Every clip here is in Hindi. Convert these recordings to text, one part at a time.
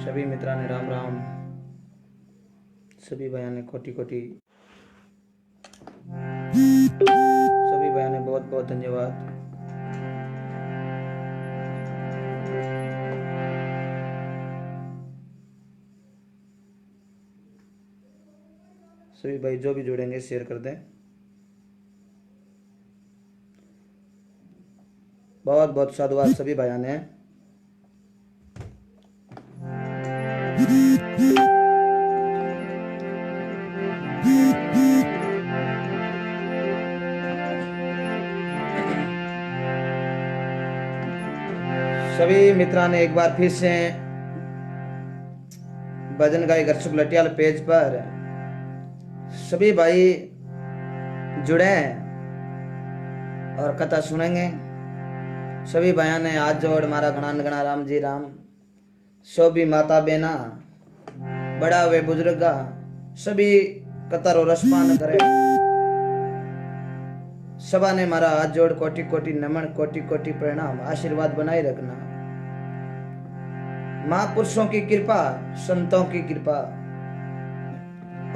सभी मित्रा ने राम राम। सभी भाइयों ने कोटि कोटि, सभी भाइयों ने बहुत बहुत धन्यवाद। सभी भाई जो भी जुड़ेंगे शेयर कर दें। बहुत बहुत साधुवाद सभी भाइयों ने। सभी मित्रा ने एक बार फिर से भजन गाय घर सुखलटियाल पेज पर सभी भाई जुड़े और कथा सुनेंगे। सभी भाइयों ने हाथ जोड़ मारा गणान गणा राम जी राम। सो भी माता बेना बड़ा वे बुजुर्गा सभी कतारो रसपान करे। सभा ने मारा हाथ जोड़ कोटि कोटि नमन, कोटि कोटि प्रणाम। आशीर्वाद बनाए रखना। महापुरुषों की कृपा, संतों की कृपा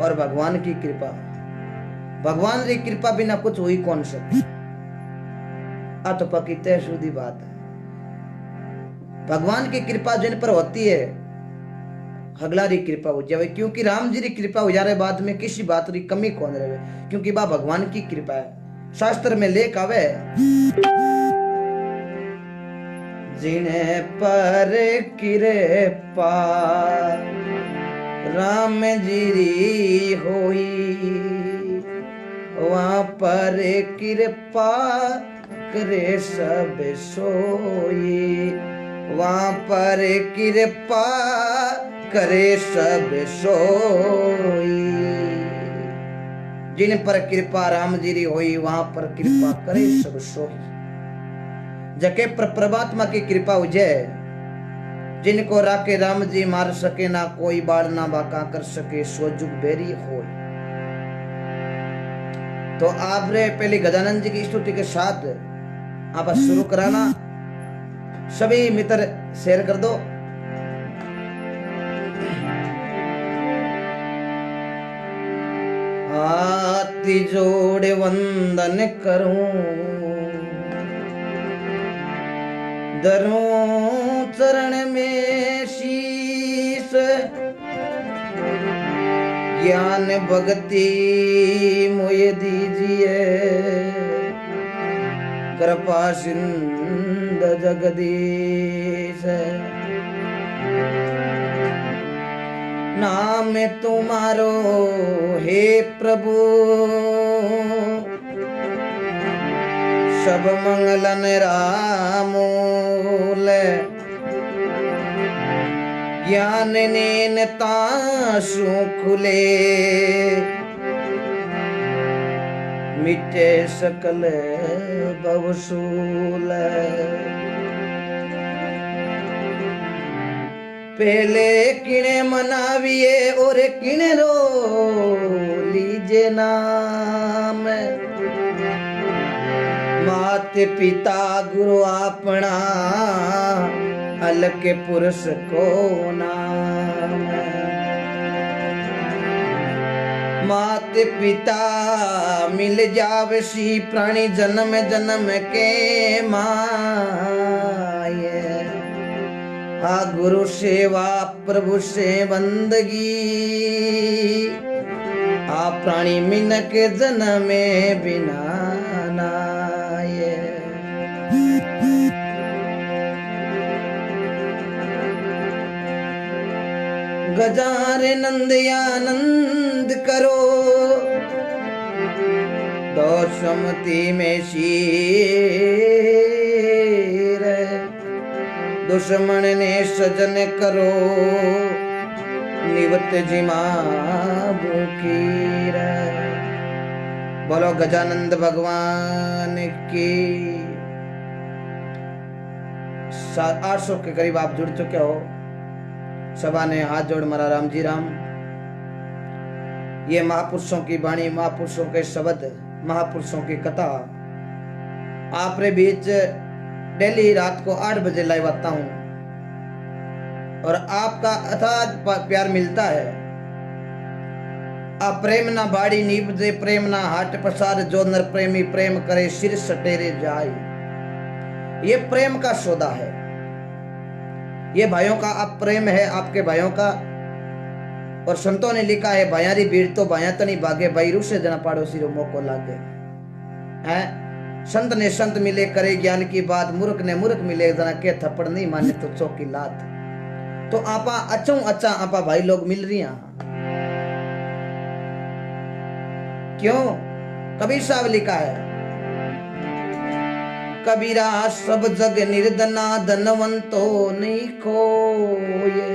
और भगवान की कृपा। भगवान की कृपा बिना कुछ हुई कौन सकती। तो पक्की तय शुद्धि बात है। भगवान की कृपा जिन पर होती है हगलारी कृपा हो जाए, क्योंकि राम जी की कृपा हो जाए बाद में किसी बात की कमी कौन रहे, क्योंकि बा भगवान की कृपा है। शास्त्र में लेख आवे जिन्हें पर कृपा राम जी होई, वहां पर कृपा करे सब सोई। वहां पर कृपा करे सब सोई। जिन पर कृपा राम जी होई, वहां पर कृपा करे सब सोई। जके पर परमात्मा की कृपा हो जाए, जिनको राके राम जी मार सके ना कोई, बाढ़ ना बाका कर सके सो जुग बेरी होई। तो आप रे पहले गजानंद जी की स्तुति के साथ आप शुरू कराना। सभी मित्र शेयर कर दो। हाथ जोड़ वंदन करूं, धरूं चरण में शीश। ज्ञान भक्ति मोये दीजिए, कृपा सिंध जगदीश। नाम तुम्हारो हे प्रभु, सब मंगलन रामूल। ज्ञान नेन तासु खुले, मिटे सकल भवसूल। पहले किने मनाविए और किने रो लीजे नाम। मात पिता गुरु अपना, अलग पुरुष को नाम। मात पिता मिल जावे सी, प्राणी जन्म जन्म के माये। हा गुरु सेवा प्रभु से बंदगी, आ प्राणी मिनक जन्म बिना नाये। गजारे नंद आनंद करो, दो समति में शीर। दुश्मन ने सजन करो, निवत जिमा बुकीर। बोलो गजानंद भगवान की। 800 के करीब आप जुड़ चुके हो। सभा ने हाथ जोड़ मारा राम जी राम। ये महापुरुषों की वाणी, महापुरुषों के शब्द, महापुरुषों की कथा आप रे बीच डेली रात को 8 बजे लाइव आता हूं। और आपका अथाह प्यार मिलता है। आप प्रेम ना बाड़ी नीप दे, प्रेम ना हाट पसार, जो नर प्रेमी प्रेम करे सिर सटेरे जाए। ये प्रेम का सौदा है, ये भाइयों का आप प्रेम है, आपके भाइयों का। और संतों ने लिखा है, भायारी भीड़ तो भाया तनी भागे, भाईरू से जना पाड़ोसी रो मोको लागे। है संत ने संत मिले करे ज्ञान की बात, मूर्ख ने मूर्ख मिले जना के थप्पड़ नहीं माने तो चौकी लात। तो आपा अच्छों अच्छा आपा भाई लोग मिल रही हैं। क्यों? कबीर साहब लिखा है, कबीरा सब जग निर्धना, धनवंतो नहीं खोए,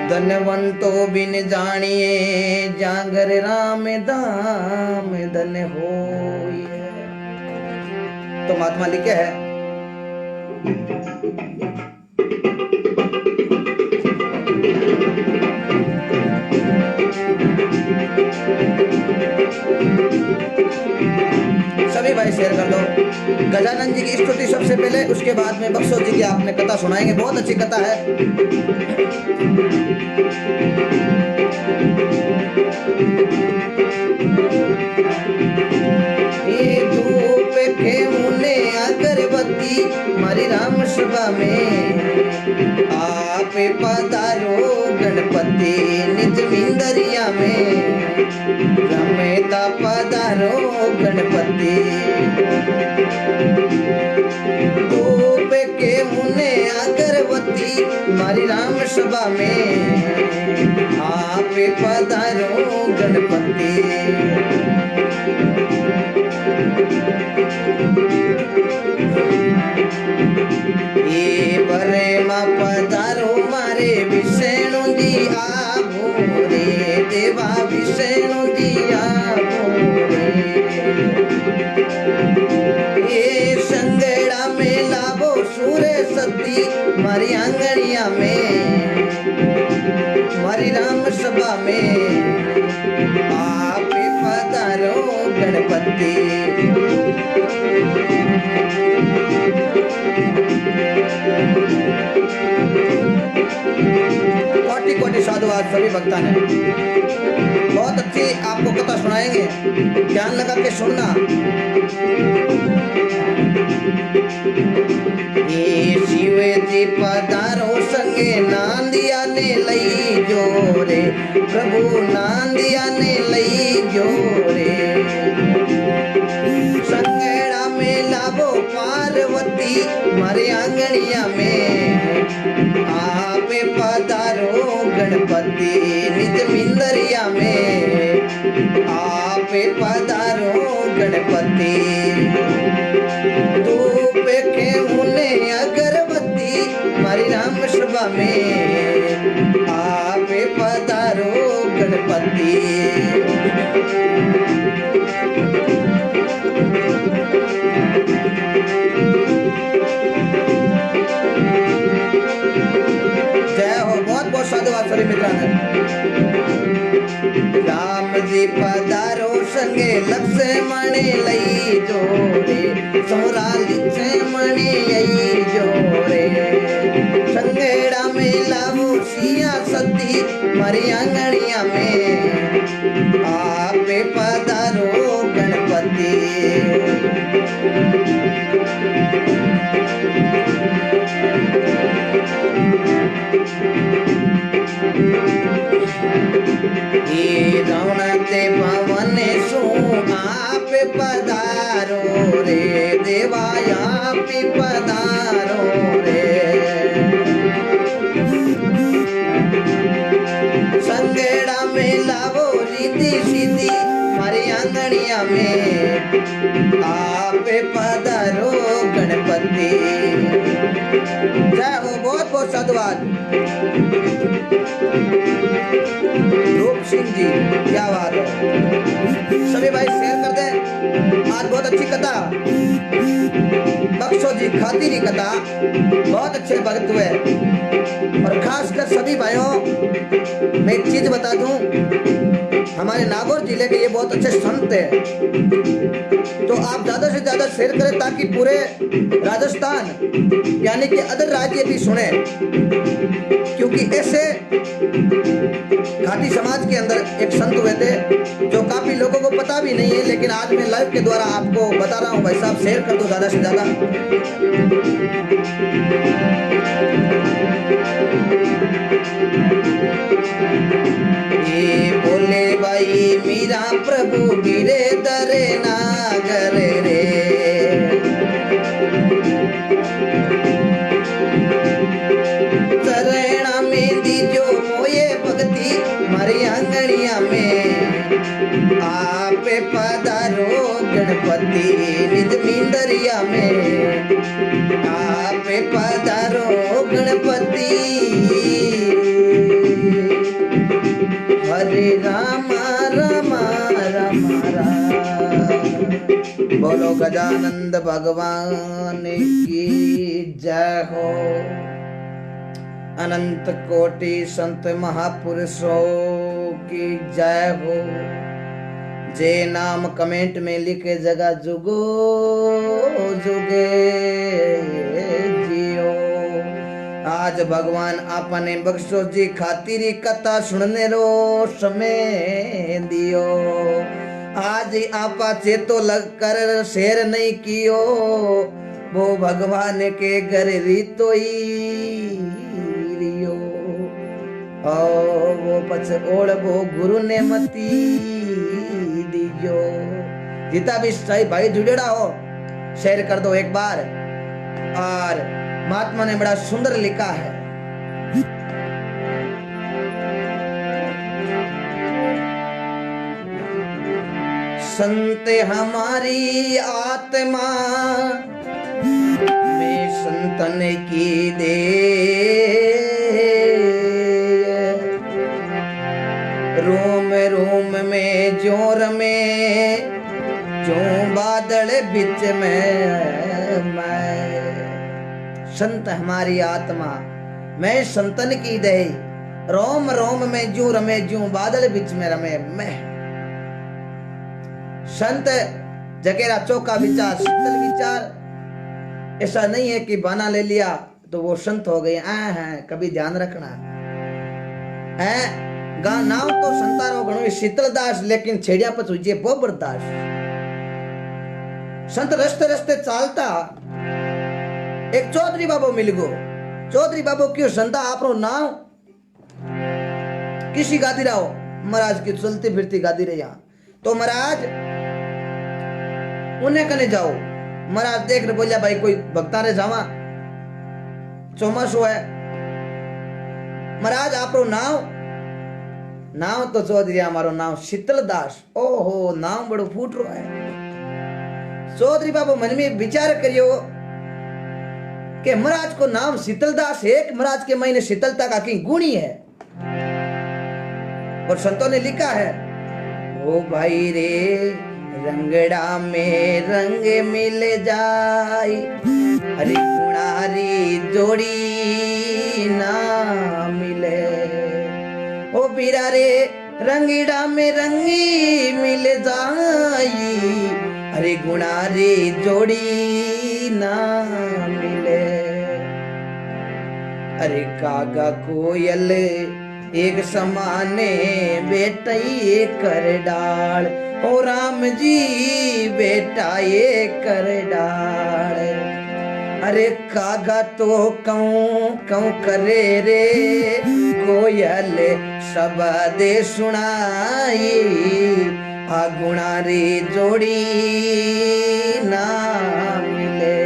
धनवंतो बिन जानिए, जागर राम दाम धन होए। तो महात्मा लिखे है, सभी भाई शेयर कर दो। गजानन जी की स्तुति सबसे पहले, उसके बाद में बख्शो जी की आपने कथा सुनाएंगे। बहुत अच्छी कथा है। ये धूप के मुने अगरबत्ती मारी राम सभा में, आप पधारो गणपति निज मिंदरिया में, रमेता पधारो गणपति। धूप के मुने अगरबत्ती मारी राम सभा में, आप पधारो गणपति। ये बरे मा पधारो मारे विष्णु जी आवो रे, देवा विष्णु जी आवो रे। ये संगड़ा में लाभो सूर्य सती मारी आंगनिया में, मारी राम सभा में, आप पधारो गणपति। कोटि कोटि साधुवाद सभी भक्ता ने। बहुत अच्छी आपको कथा सुनाएंगे, ध्यान लगा के सुनना। ये शिव जी पधारो संगे, नांदिया ने लई जोरे, प्रभु नांदिया ने लई जोरे। संगड़ा में लाभो पार्वती मारे आंगनिया में, आप पधारो गणपति निज मिंदरिया में, आप पधारो गणपति। धूप के मुने अगरबत्ती मारी राम सभा में, आप पधारो गणपति। साधुवाद सभी मित्रांनो। राम जी पधारो संगे, लक्ष्मण लई जोरे, सोरा लक्ष्मण लई जोरे। संगेड़ा में लावो सिया सती मारी आंगनिया में, आप पधारो गणपति। ये रौनते पवन सो आप पधारो रे, देवा आप पधारो रे। संगेड़ा में लावो रिद्धि सिद्धि मारी आंगनिया में, आप पधारो गणपति। जय हो, बहुत बहुत साधुवाद। रूप सिंह जी, क्या बात है। सभी भाई शेयर कर दें। आज बहुत अच्छी कथा, बख्शो जी खातिरी कथा, बहुत अच्छे भक्त हुए। और खासकर सभी भाइयों, मैं एक चीज बता दूं, हमारे नागौर जिले के ये बहुत अच्छे संत हैं, तो आप ज्यादा से ज्यादा शेयर करें ताकि पूरे राजस्थान यानी कि अदर राज्य भी सुने। क्योंकि ऐसे घाटी समाज के अंदर एक संत हुए थे जो काफी लोगों को पता भी नहीं है, लेकिन आज मैं लाइव के द्वारा आपको बता रहा हूँ। भाई साहब शेयर कर दो ज्यादा से ज्यादा। ये बोले भाई मीरा प्रभु गिरे दरे नागर रे, चरणा में दीजो मोये भक्ति मारी आंगणिया में, आप पधारो गणपति निज मिंदरिया में, आप पधारो गणपति। हरे राम राम राम राम। बोलो गजानंद भगवान की जय हो। अनंत कोटि संत महापुरुषों की जय हो। जे नाम कमेंट में लिखे जगह जुगो जुगे जियो। आज भगवान आपने बख्शो जी खातिरी कथा सुनने रो समय दियो। आज आपा चेतो लग कर शेर नहीं कियो, वो भगवान के घर रीतो ही रियो। वो पछ ओढ़ वो गुरु ने मती दियो। जितना भी सही भाई जुड़ेड़ा हो शेयर कर दो एक बार। और महात्मा ने बड़ा सुंदर लिखा है, संत हमारी आत्मा में संतन की दे, रोम रोम में जोर में जो बादल बिच में मैं। संत हमारी आत्मा मैं संतन की दे, रोम रोम में जो रमे जो बादल बिच में रमे मैं। संत जगेरा चौका विचार शीतल विचार। ऐसा नहीं है कि बहाना ले लिया तो वो संत हो गए। कभी ध्यान रखना है। गा नाम तो संतारो गणो शीतल दास, लेकिन छेड़िया पर हुई बोबर दास। संत रस्ते रस्ते चालता एक चौधरी बाबू मिल गो। चौधरी बाबू क्यों संता आपरो नाम किसी गादी रहो महाराज की चलती फिरती गादी रहे। यहाँ तो महाराज उन्हें कने जाओ। महाराज देख रहे बोलिया भाई कोई भक्ता रे जावा चौमासो है। महाराज आपरो नाम तो चौधरी हमारो नाम शीतल दास। ओहो नाम बड़ो फूट रो है। चौधरी बाबू मन में विचार करियो कि महाराज को नाम शीतल दास है, महाराज के महीने शीतलता का की गुणी है। और संतों ने लिखा है, ओ भाई रे रंगड़ा में रंग मिल जाए, हरी गुणारी जोड़ी ना मिले। ओ बीरा रे रंगड़ा में रंगी मिल जाए, हरी गुणारी जोड़ी ना मिले। अरे कागा कोयल एक समाने बेटाई कर डाल, ओ राम जी बेटा ये कर डाल। अरे कागा तो कऊं करे रे कोयल शब्द सुनाई, आ गुणारी जोड़ी ना मिले।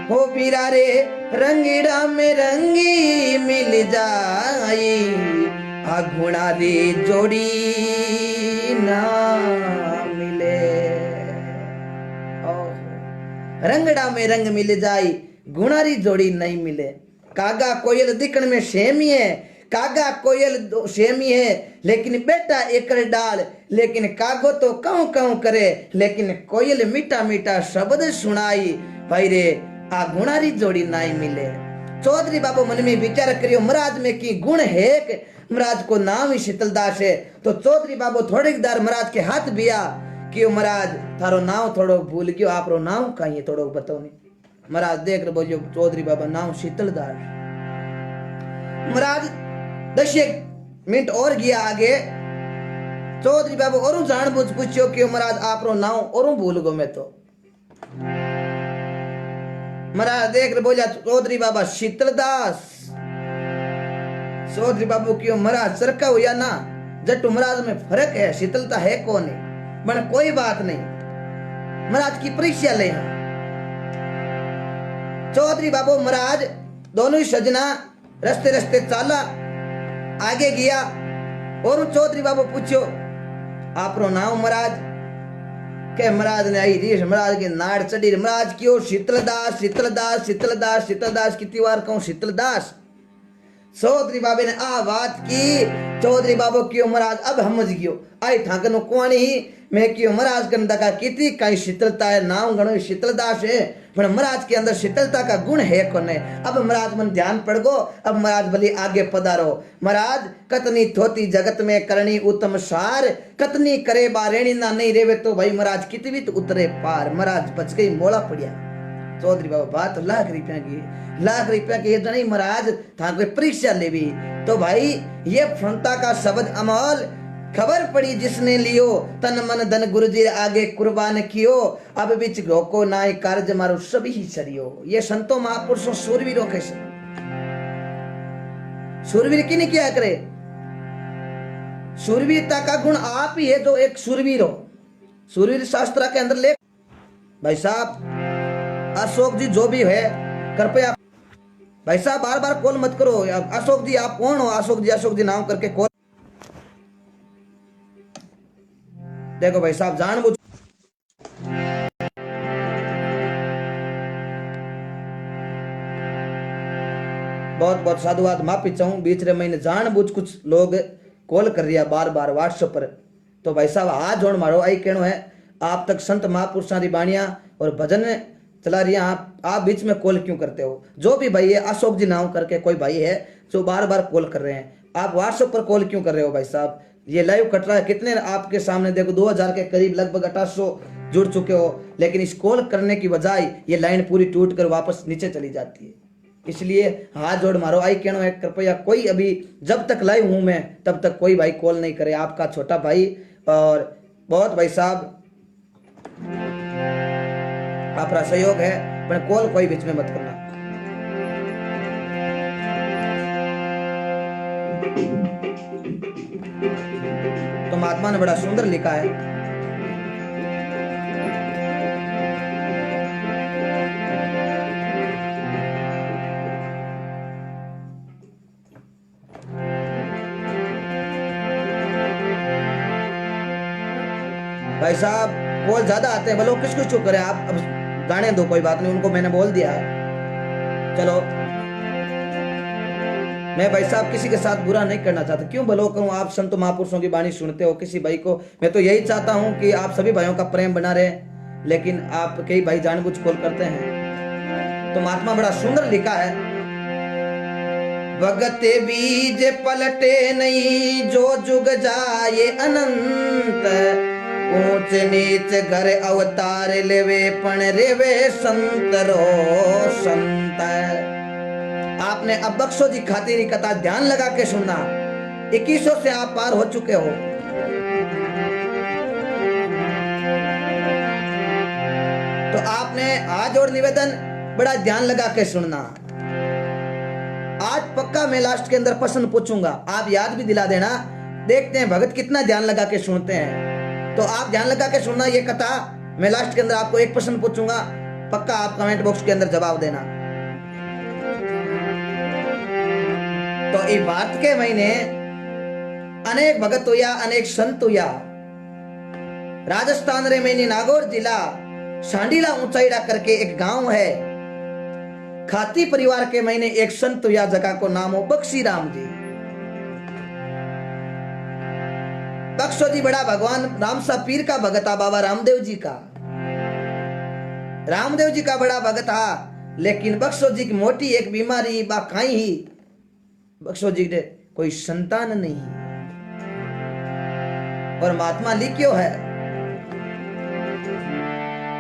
हो पीरा रे रंगीड़ा में रंगी मिल जाई, आ गुणारी जोड़ी ना मिले। रंगड़ा में रंग मिल जाई, गुणारी जोड़ी नहीं मिले। कागा कोयल दिखण में सेम ही है, कागा कोयल सेम ही है, लेकिन बेटा एकर डाल। लेकिन कागो तो कहूं कहूं करे, लेकिन कोयल मीठा मीठा शब्द सुनाई। भाई रे आ गुणारी जोड़ी नहीं मिले। चौधरी बाबू मन में विचार करियो, महाराज में की गुण है। महाराज को नाम ही शीतलदास है। तो चौधरी बाबू थोड़े दार महाराज के हाथ बिया क्यों महाराज थारो नाम थोड़ो भूल गयो, आपरो नाम कहीं थोड़ो बताओ नहीं। महाराज देख रहे बोलियो चौधरी बाबा नाम शीतलदास। महाराज 10 एक मिनट और गया आगे। चौधरी बाबू और जान बुझ पूछो क्यों महाराज आप रो नाव और भूल गो मैं तो। महाराज देख रहे बोला चौधरी बाबा शीतलदास। चौधरी बाबू क्यों महाराज सरका हुआ ना जट्टू महाराज में फर्क है, शीतलता है कौन है बन कोई बात नहीं, महाराज की परीक्षा ले। चौधरी बाबू महाराज दोनों ही सजना रस्ते रस्ते चाला आगे गया और चौधरी बाबू पूछो आप रो नाम महाराज के। महाराज ने आई रीस महाराज की नाड़ चढ़ी। महाराज क्यों शीतलदास शीतलदास शीतलदास शीतलदास कितनी बार कहूं शीतलदास। चौधरी बाबे ने आ बात की। चौधरी बाबू क्यों महाराज अब समझ गयो आई ठाकनो कौन ही मैं क्यों महाराज कन दका कितनी कई शीतलता है नाम गणो शीतलदास है पर महाराज के अंदर शीतलता का गुण है कौन है। अब महाराज मन ध्यान पड़ गो। अब महाराज भली आगे पधारो। महाराज कतनी थोती जगत में करनी उत्तम सार, कतनी करे बारेणी ना नहीं रेवे तो भाई महाराज कितनी तो उतरे पार। महाराज बच गई मोला पड़िया। चौधरी बाबा बात लाख रुपया की ये तो नहीं महाराज था कोई परीक्षा ले भी तो भाई ये फंता का शब्द अमल खबर पड़ी जिसने लियो तन मन धन गुरुजी आगे कुर्बान कियो। अब बिच रोको नाय कार्य मारो सभी ही सरियो। ये संतों महापुरुषों सूरवीरों के सूरवीर की नहीं क्या करे। सूरवीरता का गुण आप ही है जो एक सूरवीर हो। सूरवीर शास्त्र के अंदर लेख भाई साहब अशोक जी जो भी है कृपया भाई साहब बार बार कॉल मत करो। अशोक जी आप कौन हो। अशोक जी नाम करके कॉल देखो भाई साहब जान बुझ बहुत बहुत साधुवाद माफी चाहूं बीच रे महीने जान बुझ कुछ लोग कॉल कर रिया बार बार व्हाट्सएप पर। तो भाई साहब हाथ जोड़ मारो आई कहनो है आप तक संत महापुरुषों की बाणियां और भजन चला रही आप बीच में कॉल क्यों करते हो। जो भी भाई है अशोक जी नाम करके कोई भाई है जो बार बार कॉल कर रहे हैं आप व्हाट्सएप पर कॉल क्यों कर रहे हो भाई साहब। ये लाइव कट रहा है कितने आपके सामने देखो 2000 के करीब लगभग 1800 जुड़ चुके हो लेकिन इस कॉल करने की बजाय ये लाइन पूरी टूट कर वापस नीचे चली जाती है। इसलिए हाथ जोड़ मारो आई कहनो है कृपया कोई अभी जब तक लाइव हूं मैं तब तक कोई भाई कॉल नहीं करे। आपका छोटा भाई और बहुत भाई साहब आपका सहयोग है पर कॉल कोई बीच में मत करना। तो महात्मा ने बड़ा सुंदर लिखा है भाई साहब कॉल ज्यादा आते हैं बोलो किसको चुप करे आप अब गाने दो कोई बात नहीं उनको मैंने बोल दिया। चलो मैं भाई साहब किसी के साथ बुरा नहीं करना चाहता क्यों भलो करूं। आप संत महापुरुषों की वाणी सुनते हो किसी भाई को मैं तो यही चाहता हूं कि आप सभी भाइयों का प्रेम बना रहे लेकिन आप कई भाई जानबूझ कॉल करते हैं। तो महात्मा बड़ा सुंदर लिखा है भगते बीज पलटे नहीं जो जुग जाए अनंत, ऊंच नीच घर अवतार लेवे पण रेवे संत रो संत। आपने अब बख्शो जी खातिर कथा ध्यान लगा के सुनना। 2100 से आप पार हो चुके हो। तो आपने आज और निवेदन बड़ा ध्यान लगा के सुनना। आज पक्का मैं लास्ट के अंदर प्रश्न पूछूंगा आप याद भी दिला देना। देखते हैं भगत कितना ध्यान लगा के सुनते हैं। तो आप ध्यान लगा के सुनना ये कथा। मैं लास्ट के अंदर आपको एक प्रश्न पूछूंगा पक्का आप कमेंट बॉक्स के अंदर जवाब देना। तो इस बात के महीने अनेक भगत हुआ अनेक संत हुआ। राजस्थान रे महीने नागौर जिला सांडीला ऊंचाईड़ा करके एक गांव है। खाती परिवार के महीने एक संत हुआ जगह को नाम हो बख्शी राम जी। बख्शो जी बड़ा भगवान रामसा पीर का भगत था। बाबा रामदेव जी का बड़ा भगत था। लेकिन बख्शो जी की मोटी एक बीमारी बा खाई ही बख्शो जी ने कोई संतान नहीं। और महात्मा लिखियो है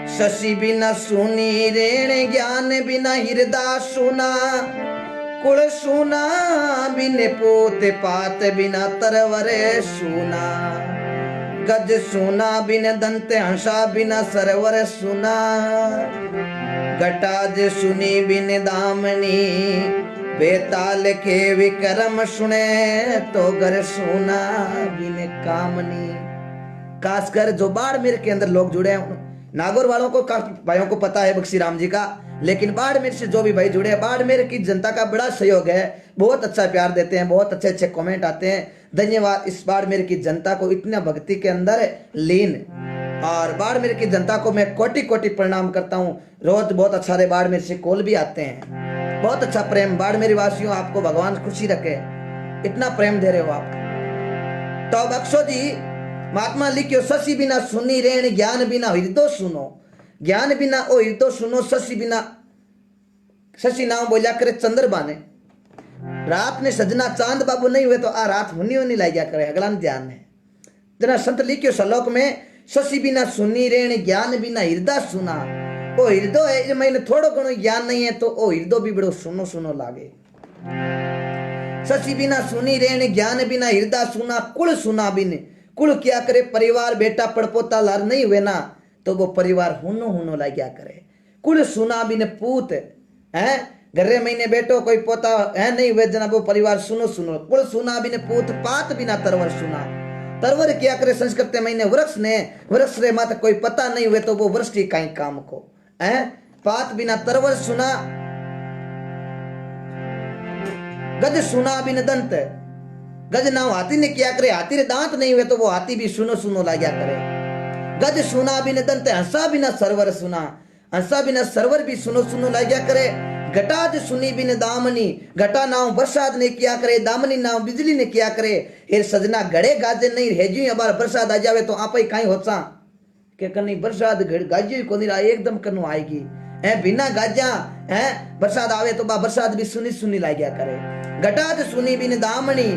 शशि बिना सुनी रेण ज्ञान बिना हृदय सुना, कुल सुना बिन पूत पात बिना तरवरे सुना गज सुना बिन दंत हंसा बिना सरवर सुना घटाज सुनी बिन दामनी बेताल के विक्रम सुने तो घर सुना बिन कामनी। खासकर जो बाड़मेर के अंदर लोग जुड़े हैं, नागौर वालों को काफी भाइयों को पता है बक्सी राम जी का, लेकिन बाड़मेर से जो भी भाई जुड़े हैं, बाड़मेर की जनता का बड़ा सहयोग है, बहुत अच्छा प्यार देते हैं, बहुत अच्छे अच्छे कमेंट आते हैं। धन्यवाद इस बाड़मेर की जनता को इतना भक्ति के अंदर लीन, और बाड़मेर की जनता को मैं कोटि कोटि प्रणाम करता हूँ। रोज बहुत अच्छा रे बाड़मेर से कॉल भी आते हैं, बहुत अच्छा प्रेम। बाड़मेरी वासियों आपको भगवान खुशी रखे, इतना प्रेम दे रहे हो आप। तो बख्शो जी महात्मा लिखियो शशि बिना सुनी रेण ज्ञान बिना हृदय सुनो, ज्ञान बिना ओ हृदय सुनो। शशि बिना, शशि नाम बोलिया करे चंद्र बाने, रात ने सजना चांद बाबू नहीं हुए तो आ रात हुनी हुनी ला गया करे, अगला ध्यान है। जना संत लिखियो श्लोक में शशि बिना सुनी रेण ज्ञान बिना हृदय सुना। ओ हृदय है, मैंने थोड़ो घणो ज्ञान नहीं है तो ओ हृदय भी बड़ो सुनो सुनो लागे। शशि बिना सुनी रेण ज्ञान बिना हृदय सुना। कुल सुना बिन, कुल क्या करे, परिवार बेटा पड़पोता लार नहीं हुए ना तो वो परिवार हुनो हुनो ला क्या करे। कुल सुना बिन पूत है, घरे महीने बेटो कोई पोता है नहीं हुए जना वो परिवार सुनो सुनो। कुल सुना बिन पूत पात बिना तरवर सुना। तरवर क्या करे, संस्कृत महीने वृक्ष ने, वृक्ष रे माता कोई पता नहीं हुए तो वो वृक्ष की कहीं काम को है। पात बिना तरवर सुना। गज सुना बिन दंत, गज नाम हाथी ने क्या करे, हाथी रे दांत नहीं हुए तो वो हाथी भी सुनो सुनो लाग्या करे। गज सुना बिन दंत, हंसा बिना सरवर सुना, हंसा बिना सरवर भी सुनो सुनो लाग्या करे। घटाज सुनी बिन दामनी, घटा नाम बरसात ने क्या करे, दामनी नाम बिजली ने क्या करे। हे सजना घड़े गाजे नहीं हेजी, अबार बरसात आ जावे तो आप ही कहीं होचा के कनी बरसात गाजी को नहीं एकदम कनु आएगी है, बिना गाजा है बरसात आवे तो बा बरसात भी सुनी सुनी लाग्या करे। घटाज सुनी बिन दामनी,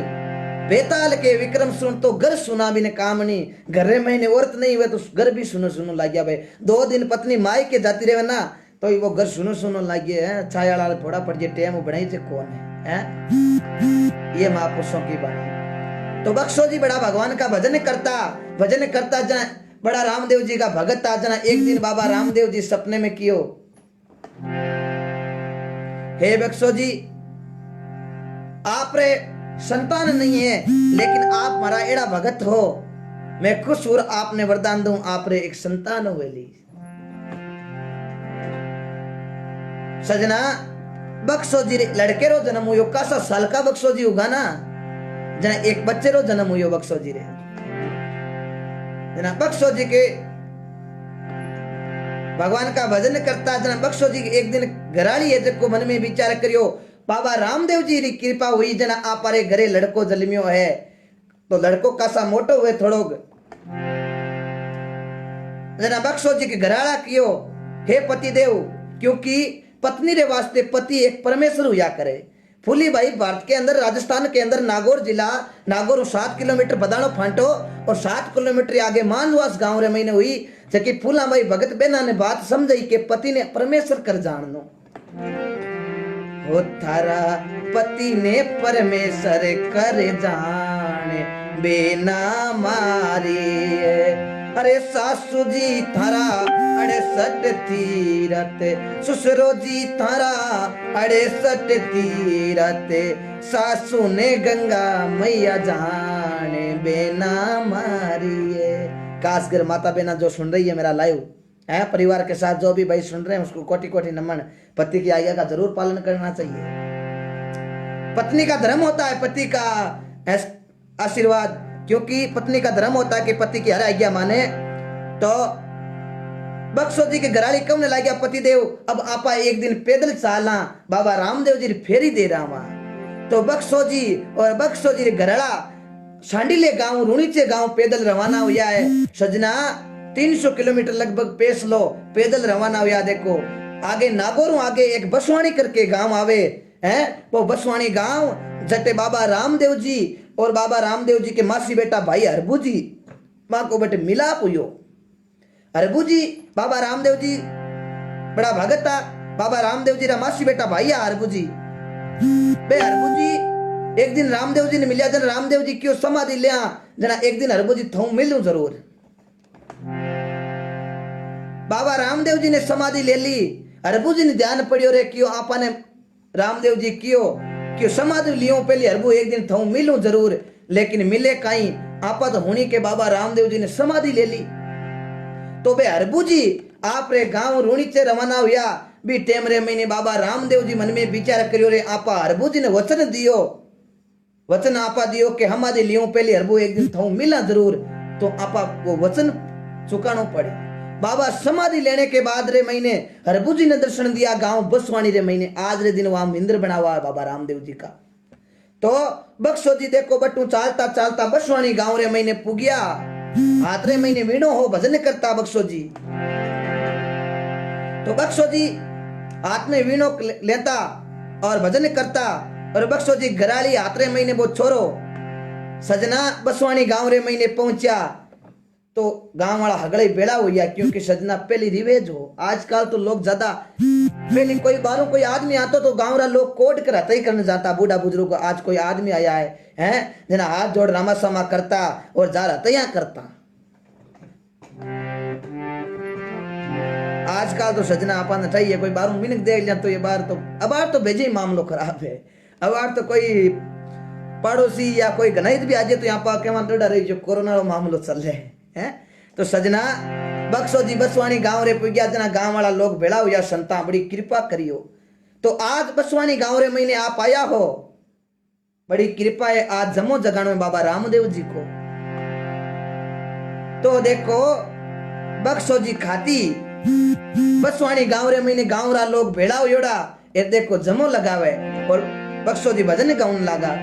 बेताल के विक्रम सुन तो घर सुना बिन कामनी। घरे महीने औरत नहीं हुए तो घर भी सुनो सुनो लाग्या भाई। 2 दिन पत्नी माई के जाती रहे ना तो वो घर सुनो सुनो लागे है। छाया थोड़ा पड़ जे टेम बनाई से कौन है? ये महापुरुषों की बात। तो बख्शो जी बड़ा भगवान का भजन करता जना, बड़ा रामदेव जी का भगत था जना। एक दिन बाबा रामदेव जी सपने में कियो, हे बख्शो जी आप रे संतान नहीं है लेकिन आप हमारा एड़ा भगत हो, मैं खुश हूं आपने वरदान दूं आप रे एक संतान हो वेली। सजना बख्शो जी लड़के रो जन्म हुयो, कासा साल का बख्शो जी होगा ना जना, एक बच्चे रो जन्म हुयो बख्शो जी रे जना। बख्शो जी के भगवान का भजन करता जना। बख्शो जी एक दिन घराली है जब को मन में विचार करियो, बाबा रामदेव जी की कृपा हुई जना आप रे घरे लड़को जन्मियो है तो लड़को कासा मोटो हुए थोड़ो जना। बख्शो जी के घराला कियो, हे पति देव, क्योंकि पत्नी रे वास्ते पति एक परमेश्वर हुआ करे। फूली भाई भारत के अंदर, राजस्थान के अंदर नागौर जिला, नागौर 7 किलोमीटर बदानो फांटो और 7 किलोमीटर आगे मानवास गांव रे महीने हुई जबकि फूला भाई भगत बेना ने बात समझाई के पति ने परमेश्वर कर जाननो हो। थारा पति ने परमेश्वर कर जाने बेना मारी। अरे सासू जी थारा 68 तीरथ, ससुरो जी थारा 68 तीरथ, सासू ने गंगा मैया जाने बेना मारिए। खासकर माता बहना जो सुन रही है मेरा लाइव है, परिवार के साथ जो भी भाई सुन रहे हैं उसको कोटि कोटि नमन। पति की आज्ञा का जरूर पालन करना चाहिए। पत्नी का धर्म होता है पति का आशीर्वाद, क्योंकि पत्नी का धर्म होता है कि पति की हर आज्ञा माने। तो बख्शो जी के घराली कम ने ला गया पति देव, अब आपा एक दिन पैदल चालना बाबा रामदेव जी फेरी दे रहा वहां। तो बख्शो जी और बख्शो जी घराला सांडीले गांव रुणीचे गांव पैदल रवाना हुआ है। सजना 300 किलोमीटर लगभग पेश लो पैदल रवाना हुआ। देखो आगे नागौर आगे एक बसवाणी करके गांव आवे है, वो बसवाणी गांव जटे बाबा रामदेव जी और बाबा रामदेव जी के मासी बेटा भाई हरबू जी माँ को बटे मिलाप हुयो। हरबू जी बाबा रामदेव जी बड़ा भगत था, बाबा रामदेव जी रा मासी बेटा भाई है हरबू जी बे हरबू जी एक दिन रामदेव जी ने मिलिया जन रामदेव जी क्यों समाधि लिया जना एक दिन हरबू जी थू मिलूं जरूर। बाबा रामदेव जी ने समाधि ले ली, हरबू जी ने ध्यान पड़ियो रे क्यों आपा ने रामदेव जी क्यों समाधि लियो पहले हरबू एक दिन थू मिलूं जरूर, लेकिन मिले कहीं आपा तो हुनी के बाबा रामदेव जी ने समाधि ले ली। तो बे हरबू जी आप रे गांव रूणीचे रवाना हुआ भी टेम रे महीने बाबा रामदेव जी मन में विचार करियो रे आपा हरबू जी ने वचन आपा दियो कि हमारे लियो पहले हरबू एक दिन थू मिला जरूर, तो आपा वो वचन चुकानो पड़े। बाबा समाधि लेने के बाद रे महीने हरबू जी ने दर्शन दिया गांव बसवाणी रे महीने, आज रे दिन वहां मंदिर बना हुआ है बाबा रामदेव जी का। तो बक्सो जी देखो बटू चालता चालता बसवाणी गांव रे महीने पुगिया, हाथ रे महीने वीणो हो भजन करता बक्सो जी। तो बक्सो जी हाथ में वीणो लेता और भजन करता, और बक्सो जी घराली हाथ रे महीने वो छोरो सजना बसवाणी गांव रे महीने पहुंचा, तो गांव वाला हगड़े बेड़ा हो गया क्योंकि सजना पहली रिवेज हो। आजकल तो लोग ज्यादा पहले कोई बारों कोई आदमी आता तो गांव वाला लोग कोट कर हत्या करने जाता, बूढ़ा बुजुर्ग आज कोई आदमी आया है जना हाथ जोड़ रामा सामा करता और जा हत्या करता। आजकल तो सजना अपन चाहिए कोई बारों मिनक देख लिया तो ये बार तो भेजे ही मामलो खराब है। अब तो कोई पड़ोसी या कोई गनाइत भी आ जाए तो यहाँ पर क्या डर रही जो कोरोना का मामलो चल रहे हैं। तो सजना बक्सो जी बसवाणी गांव रे पुग्या जना गांव वाला लोग भेड़ा हुआ संता बड़ी कृपा करियो। तो आज बसवाणी गांव रे महीने आप आया हो, बड़ी कृपा है आज जमो जगानो में बाबा रामदेव जी को। तो देखो बक्सो जी खाती बसवाणी गांव रे महीने गांव रा लोग भेड़ा हुआ ये देखो जमो लगावे और बक्सो जी भजन गाउन लगा।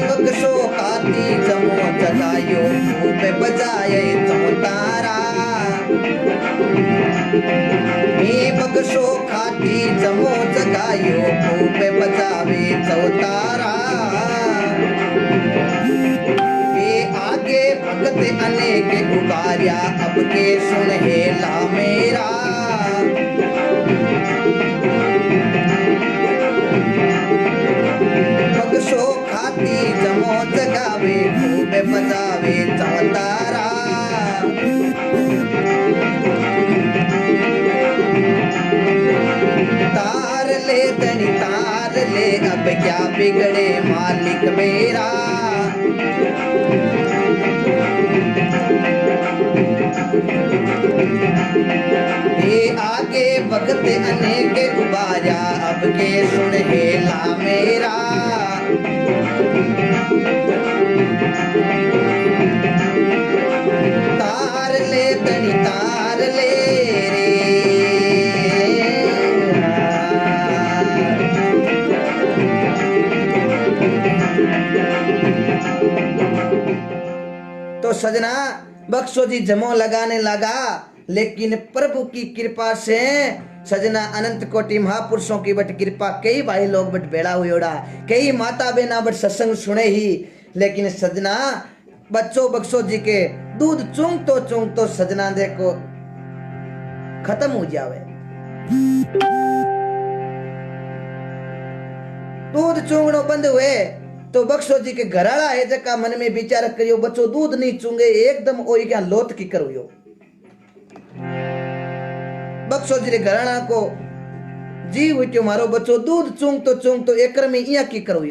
बक्सो खाती जमो जगायो खूब बजाए चमतारा, बक्सो खाती जमो जगायो खूब बजावे चौतारा। आगे भगत अनेक उबारिया अब के सुन हेला मेरा, बक्सो खाती जमो जगावे खूब बजावे चौतारा। तार ले तनी तार ले अब क्या बिगड़े मालिक मेरा, ये आगे भगत अनेक उबारा अब के सुन हेला मेरा। तार ले तनी तार ले रे, तो सजना बक्सो जी जमो लगाने लगा, लेकिन प्रभु की कृपा से सजना अनंत कोटि महापुरुषों की बट कृपा कई भाई लोग बट बेड़ा हुआ, कई माता बहना बट सत्संग सुने ही, लेकिन सजना बच्चों बक्सो जी के दूध चूंग तो सजना देखो खत्म हो जावे। दूध चूंगनो बंद हुए तो बक्सो जी के घराला है जका मन में विचार करियो बच्चो दूध नहीं चूंगे एकदम ओई क्या लोत की करो। बक्सो जी रे घराना को जी उठ्यो मारो बच्चो दूध चूंग तो एकर में इया की करो।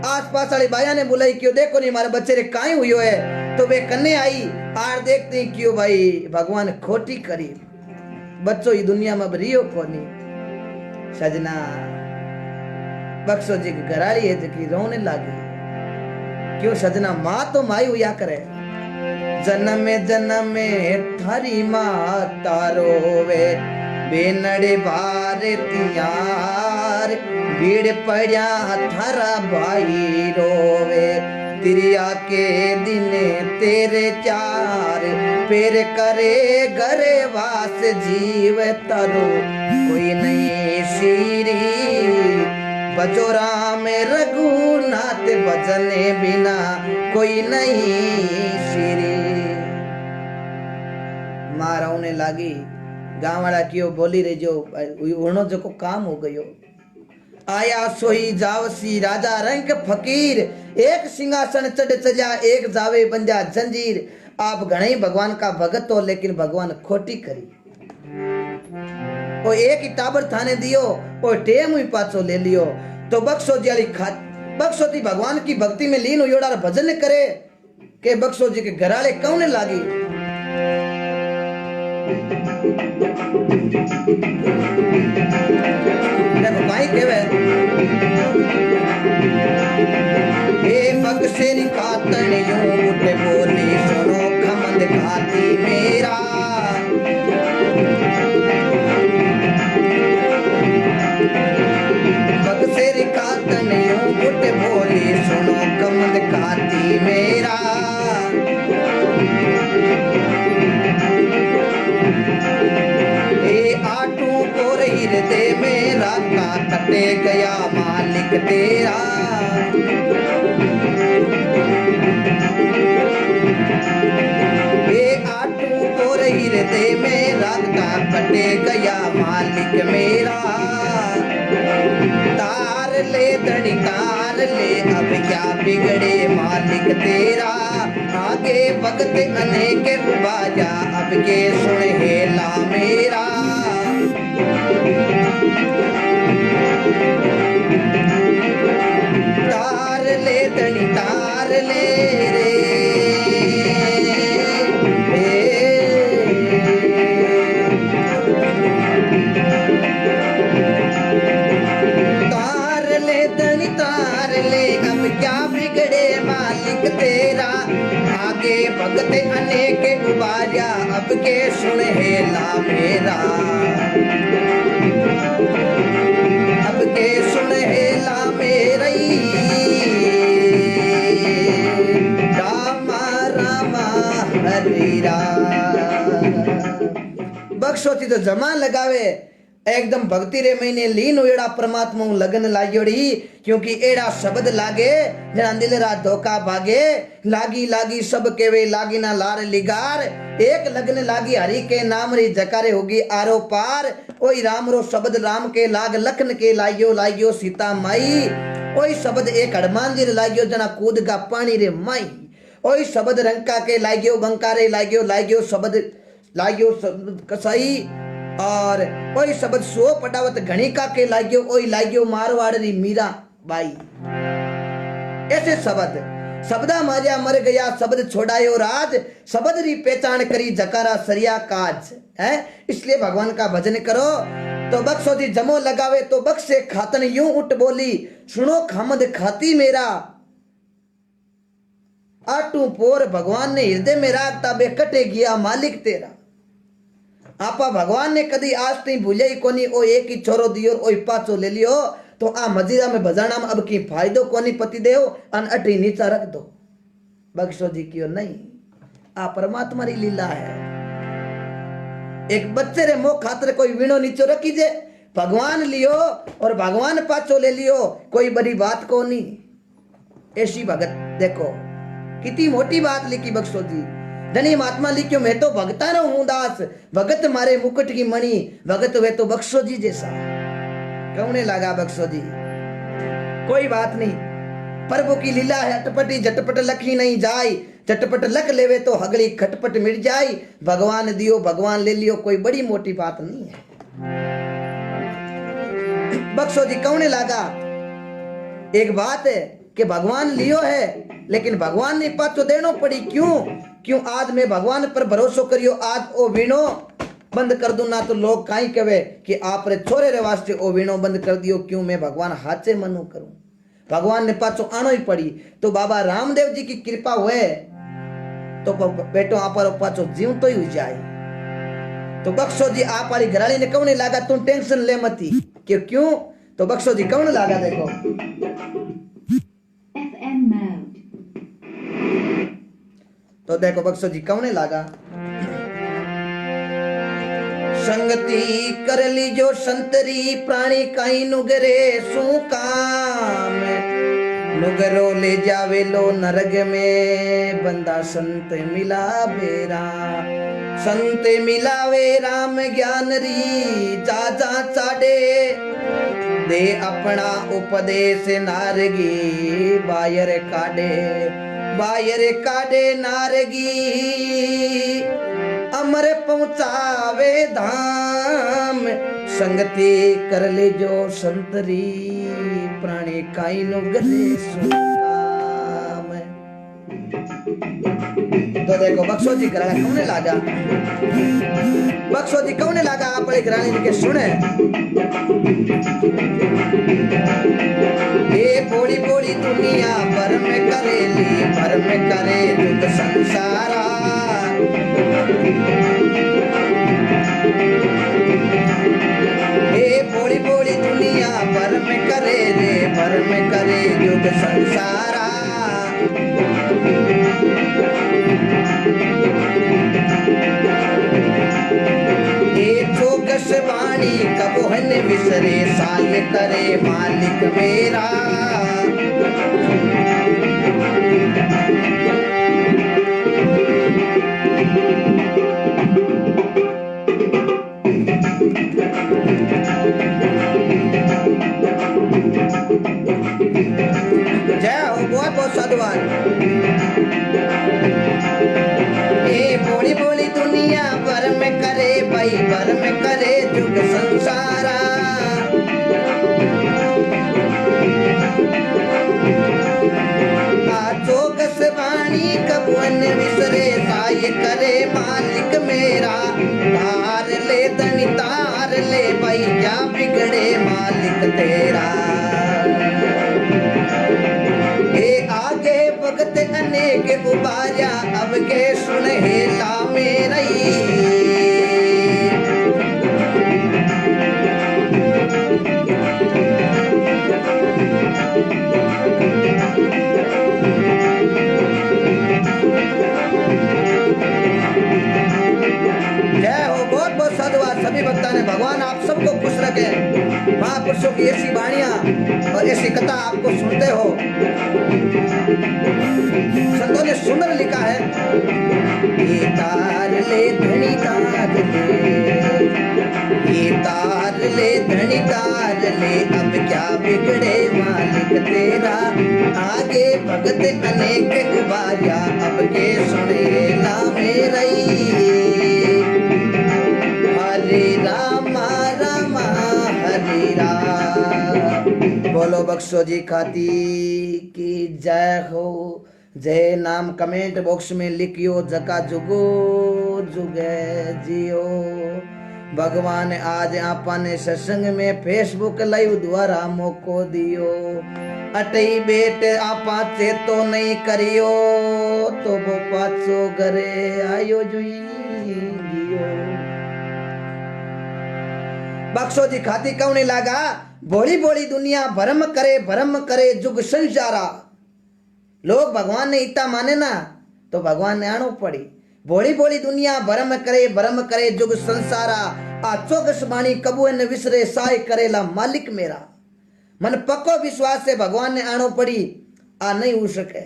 आस पास वाली बाया ने बुलाई क्यों देखो नहीं हमारे बच्चे रे काई हुई है, तो वे कन्ने आई आर देखते क्यों भाई भगवान खोटी करी बच्चों ये दुनिया में रियो कोनी। सजना बक्सो जी की घराली है जकी रोने लगी क्यों सजना माँ तो माई हुआ करे, जन्म में थारी माता रोवे बेनड़े बार तियार, भीड़ पड़ा थारा भाई रोवे तिरिया के दिन तेरे चार, फिर करे घरे वास जीव तरो कोई नहीं सीरी बजो राम रघुनाथ भजने बिना कोई नहीं श्री। मारा उन्हें लागी गाँव वाला क्यों बोली रे जो उड़नो जो को काम हो गयो। आया सोई जावसी राजा रंग फकीर, एक सिंहासन चढ़ चजा एक जावे बन जा जंजीर। आप घणे भगवान का भगत हो लेकिन भगवान खोटी करी। ओ एक ही टाबर थाने दियो और टेम ही पाछो ले लियो। तो बक्सो जी बक्सो जी भगवान की भक्ति में लीन हुई और भजन करे के बक्सो जी के घराले कौन लागी। देखो भाई केवे ए बक्सेरी कातन यूं उठे बोली सुनो खमंद खाती मेरा। बक्सेरी कातन यूं उठे बोली सुनो खमंद खाती मेरा। हृदय मेरा का कटे गया मालिक तेरा। ये आटू और हृदय मेरा का कटे गया मालिक मेरा। तार ले धनी तार ले अब क्या बिगड़े मालिक तेरा। आगे वक्त अनेक उबाजा अब के सुन हेला मेरा। तार ले धनी तार ले रे तार ले धनी तार ले अब क्या बिगड़े मालिक तेरा। आगे भगत अनेक उबाजा अब के सुन हेला मेरा। अब के सुन हेला मेरी रामा रामा हरि राम। बक्सोती तो जमा लगावे एकदम भक्ति रे महीने लीन हुएड़ा परमात्मा लगन लाग्योड़ी। क्योंकि एड़ा शब्द लागे जना दिल रा धोखा भागे। लागी लागी सब केवे लागी ना लार लिगार। एक लगन लागी हरि के नाम री जकारे होगी आरो पार। ओई राम रो शब्द राम के लाग लखन के लागियो लागियो सीता माई। ओई शब्द एक हनुमान जी रे लागियो जना कूद का पानी रे माई। ओई शब्द रंका के लागियो गंका रे लागियो लागियो शब्द लागियो कसाई। और ओई शब्द सो पटावत घणिका के लागियो ओई लागियो मारवाड़ री मीरा बाई। ऐसे शब्द शब्दा मारिया मर गया शब्द छोड़ायो राज। शब्द री पहचान करी जकारा सरिया काज है। इसलिए भगवान का भजन करो। तो बक्सो जी जमो लगावे तो बक्से खातन यूं उठ बोली सुनो खामद खाती मेरा। आटू पोर भगवान ने हृदय में राखता बे कटे गया मालिक तेरा। आपा भगवान ने कदी आज ती भूले कोनी। ओ एक ही छोरो दियो ओ पाचो ले लियो। तो आ मजीरा में बजाना में अब की फायदो कोनी पति देव अन अटी नीचा रख दो। बक्सो जी क्यों नहीं आ परमात्मा री लीला है। एक बच्चे रे मोह खातर कोई वीणो नीचो रखी जे भगवान लियो और भगवान पाचो ले लियो कोई बड़ी बात को नहीं। ऐसी भगत देखो कितनी मोटी बात लिखी बक्सो जी। धनी महात्मा लिखियो मैं तो भगता रो हूं दास। भगत मारे मुकुट की मणि भगत वे तो बक्सो जी जैसा। कौने लगा बक्सो जी कोई बात नहीं। प्रभु की लीला है अटपटी झटपट लखी नहीं जाई। झटपट लख लेवे तो हगली खटपट मिट जाई। भगवान दियो भगवान ले लियो कोई बड़ी मोटी बात नहीं है। बक्सो जी कौने लगा एक बात है कि भगवान लियो है लेकिन भगवान ने पाचो देनो पड़ी। क्यों आज मैं भगवान पर भरोसा करियो। आज ओ वीणो बंद कर दूं ना तो लोग काई कहे कि आप रे छोरे रे वास्ते ओ वीणो बंद कर दियो। क्यों मैं भगवान हाथे मनु करूं। भगवान ने पाचो आनो ही पड़ी। तो बाबा रामदेव जी की कृपा हुए तो बेटो आप पाचो जीव तो ही जाए। तो बक्सो जी आप वाली घराली ने कौन लागा तुम टेंशन ले मती क्यों। तो बक्सो जी कौन लागा देखो तो देखो बक्सो जी कौन लागा संगति कर लीजो संतरी प्राणी काई नुगरे सु काम नुगरो ले जावे लो नरक में बंदा संत मिला बेरा संत मिलावे राम ज्ञान री जा जा चाडे दे अपना उपदेश नारगी बायर काडे नारगी अमर पहुंचावे धाम संगति कर ले जो संतरी प्राणी काई नो गले सुकाम। तो देखो बक्सो जी घराने कौने लागा अपने घराने जी के सुने ये बोली बोली दुनिया भर में करे दुख संसारा ये बोली बोली दुनिया भर में करे दुख संसारा ये चौकस वाणी कबो हन विसरे साय करे मालिक मेरा जय हो बहुत बहुत साधुवाद। ये बोली बोली दुनिया भर में करे भाई भर में करे जुग संसारा चौकस वाणी कबुअन विसरे साय करे मालिक मेरा तार ले धनी तार ले भाई क्या बिगड़े मालिक तेरा आगे भगत अनेक उबार्या अब के सुन हेला मेरई जय हो बहुत बहुत साधुवाद सभी भक्ता ने भगवान आप सबको खुश रखे महापुरुषों की ऐसी वाणियां और ऐसी कथा आपको सुनते हो संतों ने सुंदर लिखा है ये तार ले धनी तार ले अब क्या बिगड़े मालिक तेरा आगे भगत अनेक गुबारिया अब के सुने ना मेरई हरे राम राम हरे राम। बोलो बक्सो जी खाती की जय हो। जय नाम कमेंट बॉक्स में लिखियो जका जुगो जुगे जियो। भगवान आज आपने सत्संग में फेसबुक लाइव द्वारा मौको दियो अटई बेट आपा चेतो नहीं करियो तो वो पाछो घरे आयो जुइयो। बक्सो जी खाती कौन लागा भोली भोली दुनिया भरम करे जुग संसारा। लोग भगवान ने इतना माने ना तो भगवान ने आनो पड़ी भोली भोली दुनिया भरम करे जुग संसारा आ चौकस बाणी कबू न विसरे साय करेला मालिक मेरा। मन पक्को विश्वास से भगवान ने आनो पड़ी आ नहीं हो सके।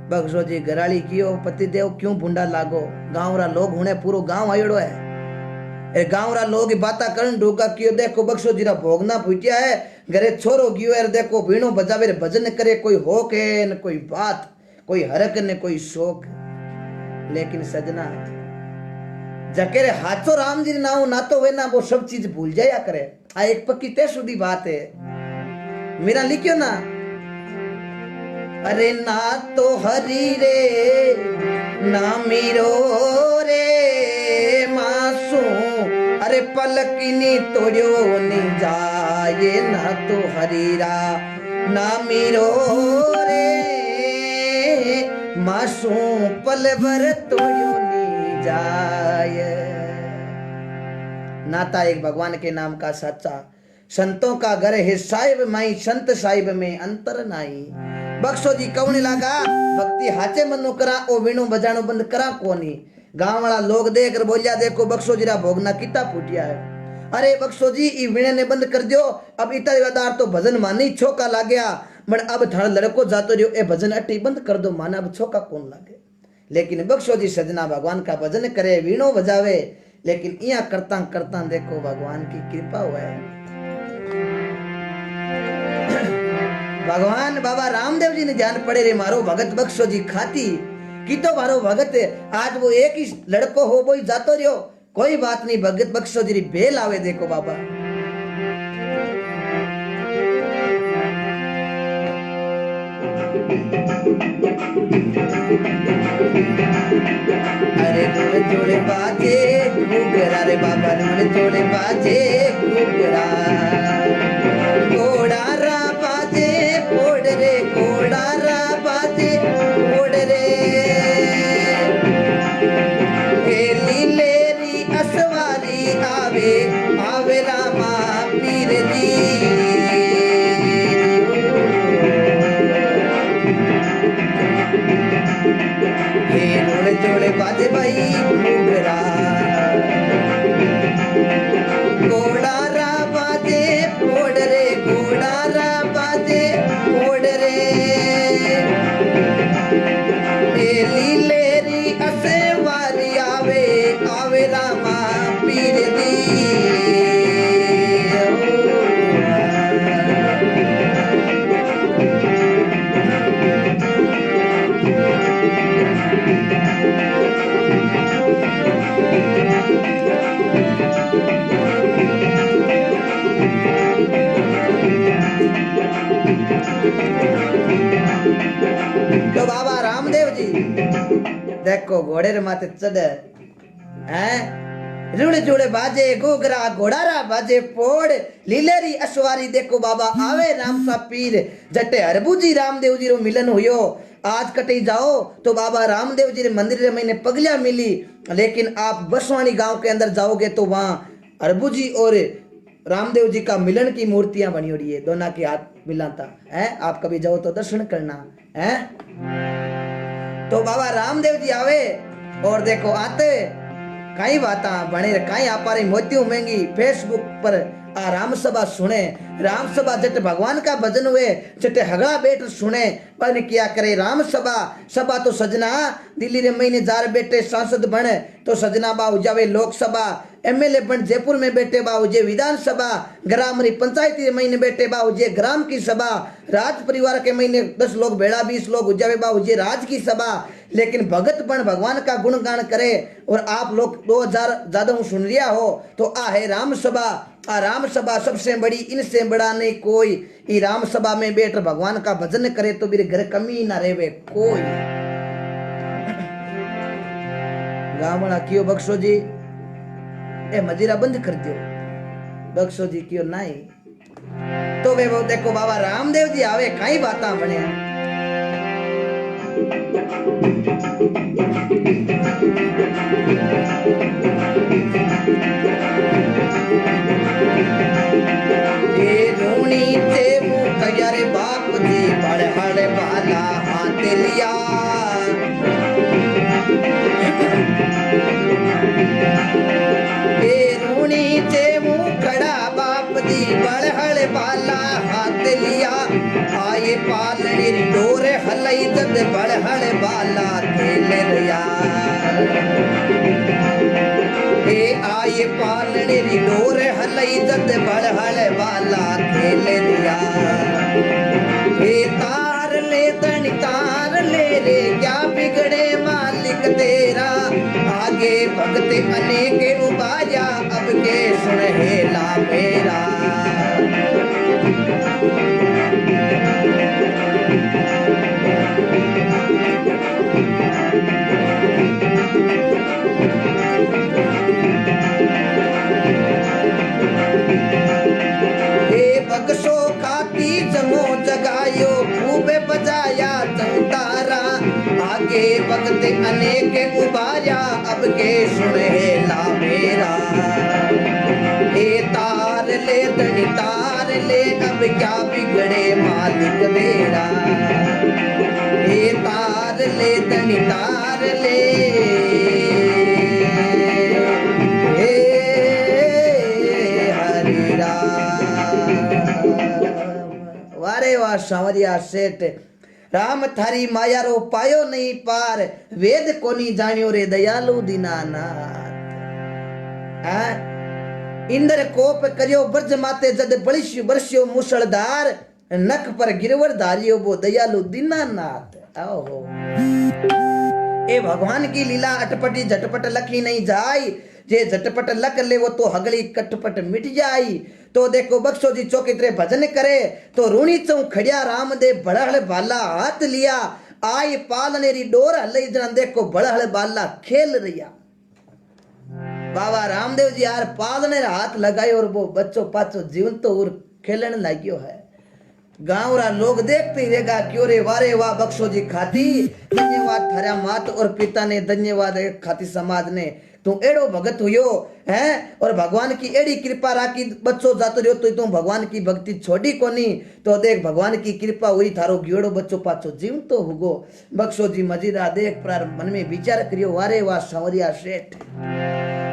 बक्सो जी घराली कियो पतिदेव क्यों भुंडा लागो गाँव रा लोग हुने पूरो गाँव आयोड़ो है गाँव रा लोग बाता करन डोका कियो देखो बक्सो जी रा भोगना फूटिया है घरे छोरो गियो है देखो भीणो बजावे भजन करे कोई हो के न कोई बात कोई हरक न कोई शोक। लेकिन सजना जकेरे हाथों राम जी नाउ ना तो वे ना वो सब चीज भूल जाया करे। आ एक पक्की तय सुधी बात है मेरा लिखियो ना अरे ना तो हरी रे ना मीरो रे मासू अरे पलकिनी तोड़ो नी जाए ना तो हरीरा ना मीरो रे मासू पल भर तोड़ो नी जाए। नाता एक भगवान के नाम का सच्चा संतों का घर है साहिब माई संत साहिब में अंतर नाई। बक्सो जी कौन लागा भक्ति हाचे मनो करा ओ वीणो बजानो बंद करा कोनी गांव वाला लोग देख कर बोलिया देखो बक्सो जीरा भोगना कितना फूटिया है। अरे बक्सो जी ई वीणे ने बंद कर दियो, अब इतना देवादार तो भजन मानी छोका लाग गया, बट अब थाड़ लड़को जातो रियो ए भजन अटी बंद कर दो, माना अब छोका कौन लागे। लेकिन बक्सो जी सजना भगवान का भजन करे, वीणो बजावे, लेकिन इया करता करता देखो भगवान की कृपा हुआ है। भगवान बाबा रामदेव जी ने ध्यान पड़े रे मारो भगत बक्सो जी खाती की तो मारो भगत आज वो एक ही लड़को हो वो जातो रियो, कोई बात नहीं भगत बक्सो जी बेल आवे देखो बाबा। अरे जोड़े जोड़े बाजे घूगरा रे बाबा, जोड़े जोड़े बाजे घूगरा, घोड़ारा बाजे फोड़ रे, घोड़ारा बाजे फोड़ रे, लीलेरी असवारी आवे आवे रामा पीर जी। जोड़े जोड़े बाजे भाई घूगरा, घोड़ारा बाजे फोड़ रे, घोड़ारा बाजे फोड़ रे, लीलेरी असवारी आवे आवे रामा पीर दी। तो बाबा रामदेव जी देखो घोड़े रे माथे चढ़े हैं, रुड़ जुड़े बाजे घूगरा, घोड़ारा बाजे फोड़, लीलेरी अश्वारी देखो बाबा आवे राम सा पीर, जटे हरबूजी रामदेव जी रो मिलन हुयो। आज कटे जाओ तो बाबा रामदेव जी रे मंदिर रे मैंने पगलिया मिली, लेकिन आप बसवानी गांव के अंदर जाओगे तो वहां हरबूजी और रामदेव जी का मिलन की मूर्तियां बनी हो रही है, दोनों के हाथ मिलाता है। आप कभी जाओ तो दर्शन करना है। तो बाबा रामदेव जी आवे और देखो आते कई बात बने कई आप मोती उमेंगी फेसबुक पर आ राम सभा सुने, राम सभा जट भगवान का भजन हुए, जटे हगड़ा बैठ सुने, पर क्या करे राम सभा सभा तो सजना दिल्ली रे महीने जार बैठे सांसद बने तो सजना बाबू जावे लोकसभा, एमएलए बन जयपुर में बैठे बाबू जे विधानसभा, ग्राम री पंचायती महीने बैठे बाबू जे ग्राम की सभा, राज परिवार के महीने 10 लोग बेड़ा 20 लोग उजावे बाबू जे राज की सभा। लेकिन भगत बन भगवान का गुणगान करे और आप लोग 2000 ज्यादा सुन रिया हो तो आ है राम सभा। आ राम सभा सबसे बड़ी, इनसे बड़ा नहीं कोई। ई राम सभा में बैठ भगवान का भजन करे तो मेरे घर कमी ना रहे कोई। गावड़ा क्यों बक्सो जी ए मजीरा बंद कर दियो, बक्सो जी क्यों नहीं। तो वे वो देखो बाबा रामदेव जी आवे कई बात बने। रूणी ते मुखया रे बाप जी बड़हड़ वाला हाथ लिया, रूणी ते मुखड़ा बाप जी बड़हड़ वाला हाथ लिया, आए पालने डोरे हलई जद बड़हड़ वाला खेल रिया, आए पालने डोरे हलई जद बड़हड़ वाला खेल रिया। तार ले तनी तार ले रे क्या बिगड़े मालिक तेरा, आगे भगत अनेक उबाया अब के सुन हेला मेरा। बक्सो खाती जमो जगायो खूबे बजाया चंतारा, आगे भगत अनेक उबाया अब के सुन हेला मेरा। तार ले तनी तार ले अब क्या बिगड़े मालिक मेरा, तार ले तनी तार ले। सांवरिया सेठ, राम थारी माया रो पायो नहीं पार, वेद कोनी जानियो रे दयालु दीनानाथ। इंद्र कोप करियो ब्रज माते जद बलिश बरस्यो मूसलधार, नख पर गिरवर धारियो वो दयालु दीनानाथ। आओ ए भगवान की लीला अटपटी झटपट लखी नहीं जाई, जे झटपट लख ले वो तो हगली कटपट मिट जाई। तो देखो बख्शो जी चौकित्रे भजन करे, तो रूणी चौ खड़िया राम दे बड़हल बाला हाथ लिया, आई पालने री डोर हलई जना देखो बड़हल बाला खेल रिया। बाबा रामदेव जी यार पालने रा हाथ लगाए और वो बच्चों पाचो जीवन तो और खेलने लाग्यो है। गाँव रा लोग देखते ही रहेगा क्यों रे वारे वाह बख्शो जी खाती, धन्यवाद थारा मात और पिता ने, धन्यवाद खाती समाज ने, तू एड़ो भगत हुयो है और भगवान की एड़ी कृपा राखी बच्चो जातो रहो तो तू भगवान की भक्ति छोड़ी कोनी। तो देख भगवान की कृपा हुई थारो गियोड़ो बच्चो पाचो जीव तो हुगो। बख्शो जी मजीरा देख प्रार मन में विचार करियो वारे वाह सांवरिया सेठ।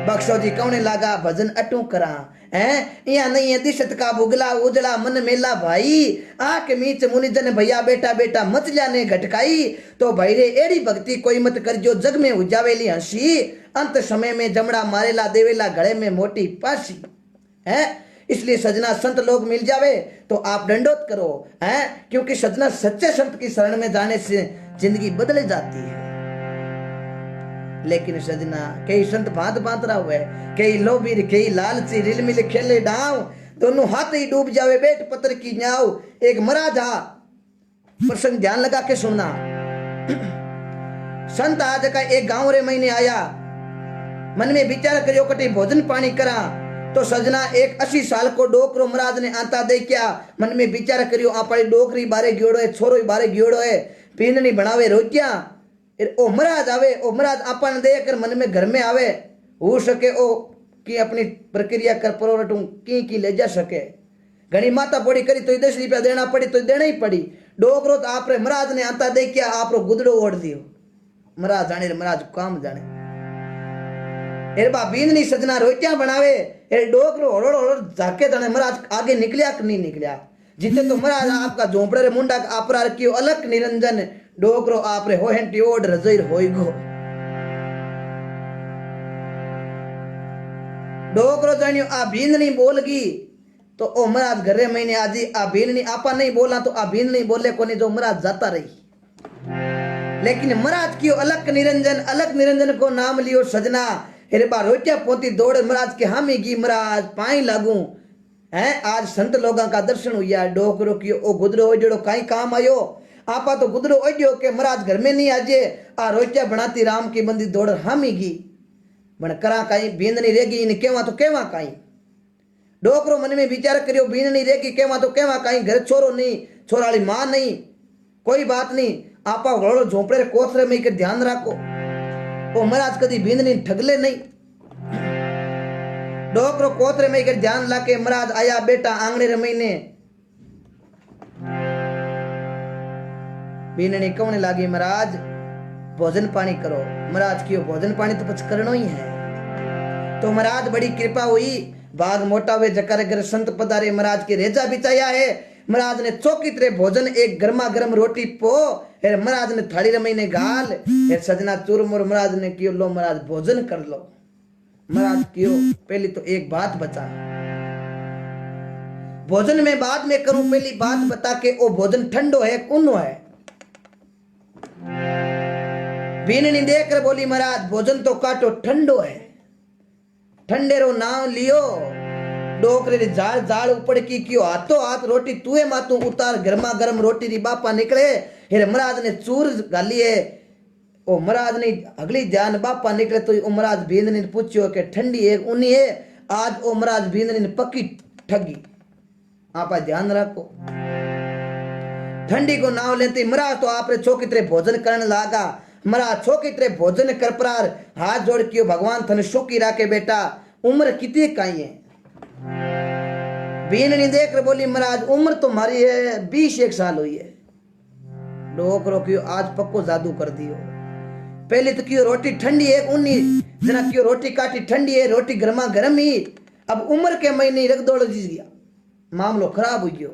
बख्शो जी कौने लागा भजन अटू करा हैं, या नहीं है दिशत का बुगला उजला मन मेला भाई, आंख मीच मुनिजन भैया बेटा बेटा मत जाने घटकाई। तो भाई रे एड़ी भक्ति कोई मत कर जो जग में उजावेली हंसी, अंत समय में जमड़ा मारेला देवेला गले में मोटी पासी है। इसलिए सजना संत लोग मिल जावे तो आप दंडोत करो हैं, क्योंकि सजना सच्चे संत की शरण में जाने से जिंदगी बदल जाती है। लेकिन सजना कई संत भांत भांतरा हुए, कई लोभी कई लालची रिल मिल खेले डाव, दोनों हाथ ही डूब जावे बेट पत्थर की न्याव। एक महाराजा प्रसंग ध्यान लगा के सुनना। संत आज का एक गांव रे महीने आया, मन में विचार करियो कटी भोजन पानी करा। तो सजना एक 80 साल को डोकरो महाराज ने आता दे क्या, मन में विचार करियो आपड़ी डोकरी बारे गियोड़ो है, छोरो बारे गियोड़ो है, पींदनी बनावे रोटियां। ओ महाराज आवे, ओ महाराज अपन देख कर मन में घर में आवे, हो सके ओ की अपनी प्रक्रिया कर परोरटू की ले जा सके। घनी माता पड़ी करी तो 10 रुपया देना पड़ी तो देना ही पड़ी। डोकरो तो आप महाराज ने आता दे क्या आप गुदड़ो ओढ़ दियो, महाराज जाने महाराज काम जाने। एर बा बींदनी सजना रोटियां बनावे, एर डोकरो ओड़ो ओड़ो जाके जाने महाराज आगे निकलिया कि नहीं निकलिया। जिते तो महाराज आपका झोंपड़े रे मुंडा आपरा रखियो अलग निरंजन, डोकरो आप रे हो हेंटी ओढ़ रजोई होई गो। डोकरो जानियो आ बींदनी बोलगी तो ओ महाराज घरे महीने आजी आ बींदनी आपा नहीं बोला तो आ बींदनी बोले कोनी जो महाराज जाता रही। लेकिन महाराज कियो अलग निरंजन को नाम लियो सजना। अरे बा रोटिया पोती दौड़ महाराज के हामी गी, महाराज पाई लागू है। आज संत लोगों का दर्शन हुआ। डोकरो कियो ओ गुदरो हो जड़ो कहीं काम आयो, आपा तो गुदरो ओड्यो के महाराज घर में नहीं आजे, आ रोटिया बनाती राम की बंदी दौड़ हामी गी बन करा कहीं बींदनी रेगी इन केवा तो केवा कहीं। डोकरो मन में विचार करियो बींदनी रेगी केवा तो केवा कहीं, घर छोरो नहीं, छोराली मां नहीं, कोई बात नहीं, आपा घोड़ो झोंपड़े रे कोथरे में के ध्यान राखो। ओ महाराज कदी बींदनी ठगले नहीं। डोकरो कोथरे में के ध्यान लाके महाराज आया बेटा आंगणे रे महीने। बींदनी कौन लागी महाराज भोजन पानी करो। महाराज कियो भोजन पानी तो कुछ करनो ही है। तो महाराज बड़ी कृपा हुई, बाग मोटा हुए जकर घर संत पधारे, महाराज के रेजा बिछाया है। महाराज ने चौकी तरह भोजन एक गर्मा गर्म रोटी पो, महाराज ने थाली रमई ने गाल, सजना चूरमुर महाराज ने कियो लो महाराज भोजन कर लो। महाराज कियो पहली तो एक बात बचा, भोजन में बाद में करूं, पहली बात बता के ओ भोजन ठंडो है कुनो है। बीननी देख कर बोली महाराज भोजन तो काटो ठंडो है। ठंडे रो नाम लियो, डोकरे री जाल जाल ऊपर की कियो हाथों हाथ रोटी तुए मातू उतार, गर्मा गर्म रोटी री बापा निकले। हेरे महाराज ने चूर गाली है। ओ महाराज ने अगली ध्यान बापा निकले तो ओ महाराज बींदनी ने पूछियो के ठंडी है उन्हीं है। आज ओ महाराज बींदनी ने पक्की ठगी। आप ध्यान रखो, ठंडी को नाव लेते महाराज तो आप चौकी तरह भोजन करने लागा। महाराज चौकी तरह भोजन कर प्रार हाथ जोड़ कियो भगवान थने सुखी राखे बेटा, उम्र कितनी काई है। बीननी देख कर बोली महाराज उम्र तो मारी है 21 साल हुई है। डोकरो कियो आज पक्को जादू कर दियो। पहले तो कियो रोटी ठंडी है उन्नी जना कियो रोटी काटी ठंडी है, रोटी गर्मा गर्म ही। अब उम्र के महीने रख दौड़ जी गया, मामलो खराब हो गयो।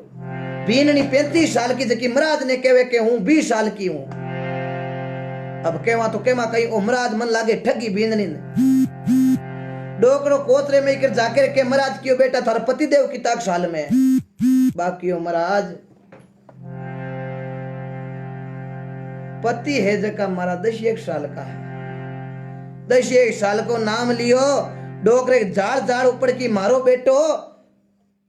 बीननी 35 साल की जबकि महाराज ने कहवे के हूं 20 साल की हूं। अब केवा तो केवा कहीं ओ महाराज मन लागे ठगी बीननी ने डोकरो कोतरे में कर जाकर के महाराज क्यों बेटा थारा पति देव की ताक साल में बाकी हो महाराज पति है जका मारा 10 साल का है 10 साल को नाम लियो डोकरे झाड़ झाड़ ऊपर की मारो बेटो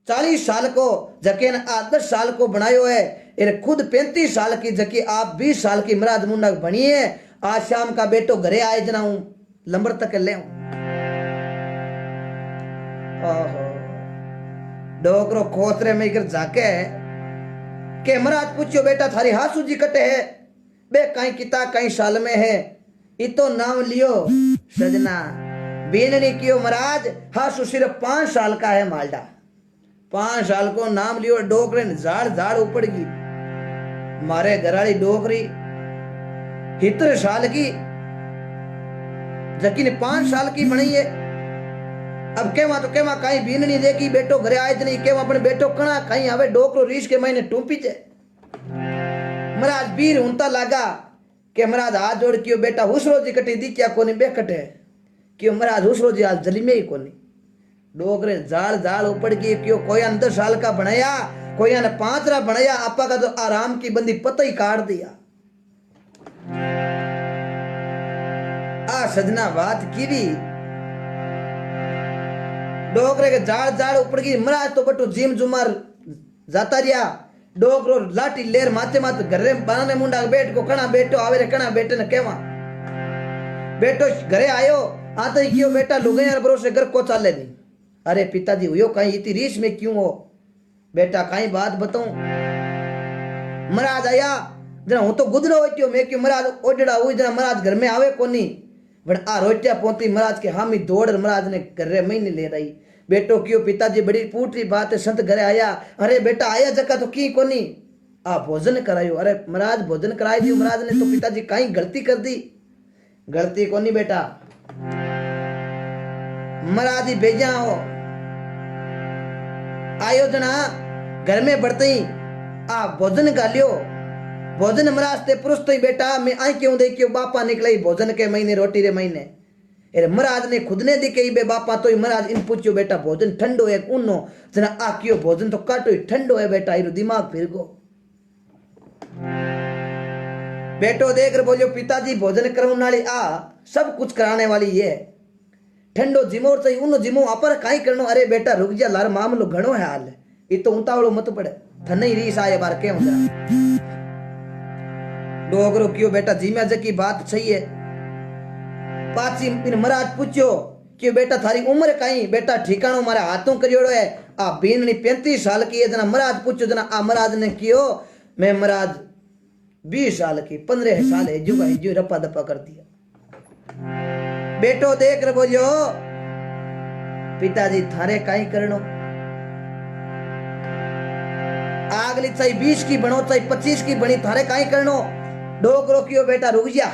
40 साल को जके न 10 साल को बनायो है इरे खुद 35 साल की जकी आप 20 साल की महाराज मुंडा बनी है आज शाम का बेटो घरे आए जना हूं लंबर तक ले डोकरो खोतरे में कर जाके के महाराज पूछो बेटा थारी हासू जी कटे है बे कहीं किता कहीं साल में है इतो नाम लियो सजना बीननी कियो महाराज हासू सिर्फ 5 साल का है मालडा 5 साल को नाम लियो डोकरे ने झाड़ झाड़ उपड़ गई मारे घराली डोकरी 70 साल की जकी ने 5 साल की बनी है अब केवा तो केवा कहीं बीननी देखी बेटो घरे आए नहीं केवा अपने बेटो कणा कहीं आवे डोकरो रीछ के महीने टूपी जे महाराज बीर उनता लगा के महाराज हाथ जोड़ कियो बेटा हुसरो जी कटी दी क्या कोनी बेकटे क्यों महाराज हुसरो जी आज जली में ही कोनी डोकरे जाल जाल ऊपर की क्यों कोई 10 साल का बनाया कोई ने 5 बनाया आपा का तो आराम की बंदी पता ही काट दिया आ सजना बात की भी डोकरे के जाड़ जाड़ ऊपर की महाराज तो बटू जिम जुमार जाता रिया डोकरो लाठी लेर माथे माथे घरे बनाने मुंडा बैठ को कणा बेटो आवे रे कणा बेटे ने केवा बेटो घरे आयो आते ही क्यों बेटा लुगाई यार भरोसे घर को चाले नहीं अरे पिताजी हुयो कहीं इतनी रीस में क्यों हो बेटा कहीं बात बताऊं महाराज आया जना हूं तो गुदरो होट्यो मैं क्यों महाराज ओडड़ा हुई जना महाराज घर में आवे कोनी बट आ रोटिया पोती महाराज के हामी दौड़ महाराज ने घरे महीने ले रही बेटो क्यों पिताजी बड़ी पूटरी बात है संत घरे आया अरे बेटा आया जका तो की कोनी आ भोजन करायो अरे महाराज भोजन कराई दियो महाराज ने तो पिताजी कहीं गलती कर दी गलती कोनी बेटा महाराज ही भेजा हो आयो जना घर में बढ़ते ही आ भोजन का लियो भोजन महाराज ते पुरुष तो ही बेटा मैं आई क्यों देखियो बापा निकले भोजन के महीने रोटी रे महीने अरे महाराज ने खुद ने दिखे बे बापा तो महाराज इन पूछो बेटा भोजन ठंडो है उन्नो जना आ क्यों भोजन तो काटो ठंडो है बेटा इरो दिमाग फिर गो बेटो देख रहे बोलियो पिताजी भोजन करने वाली आ सब कुछ कराने वाली ये ठंडो जिमो चाहिए उन जिमो अपर काई करनो अरे बेटा रुक जा लार मामलो घणो है हाल ये तो उतावलो मत पड़े थने ही रीस आए बार के होगा डोगरो क्यों बेटा जिम्या जकी बात सही है पाची इन महाराज पूछो कि बेटा थारी उम्र कहीं बेटा ठिकानो मारे हाथों करियोड़ो है आ बीननी 35 साल की है जना महाराज पूछो जना आ महाराज ने कियो मैं महाराज 20 साल की 15 साल है जो रपा दपा कर दिया बेटो देख रहे बोलियो पिताजी थारे काई करनो आगली चाहे 20 की बनो चाहे 25 की बनी थारे काई करनो डोकरो कियो बेटा रुक जा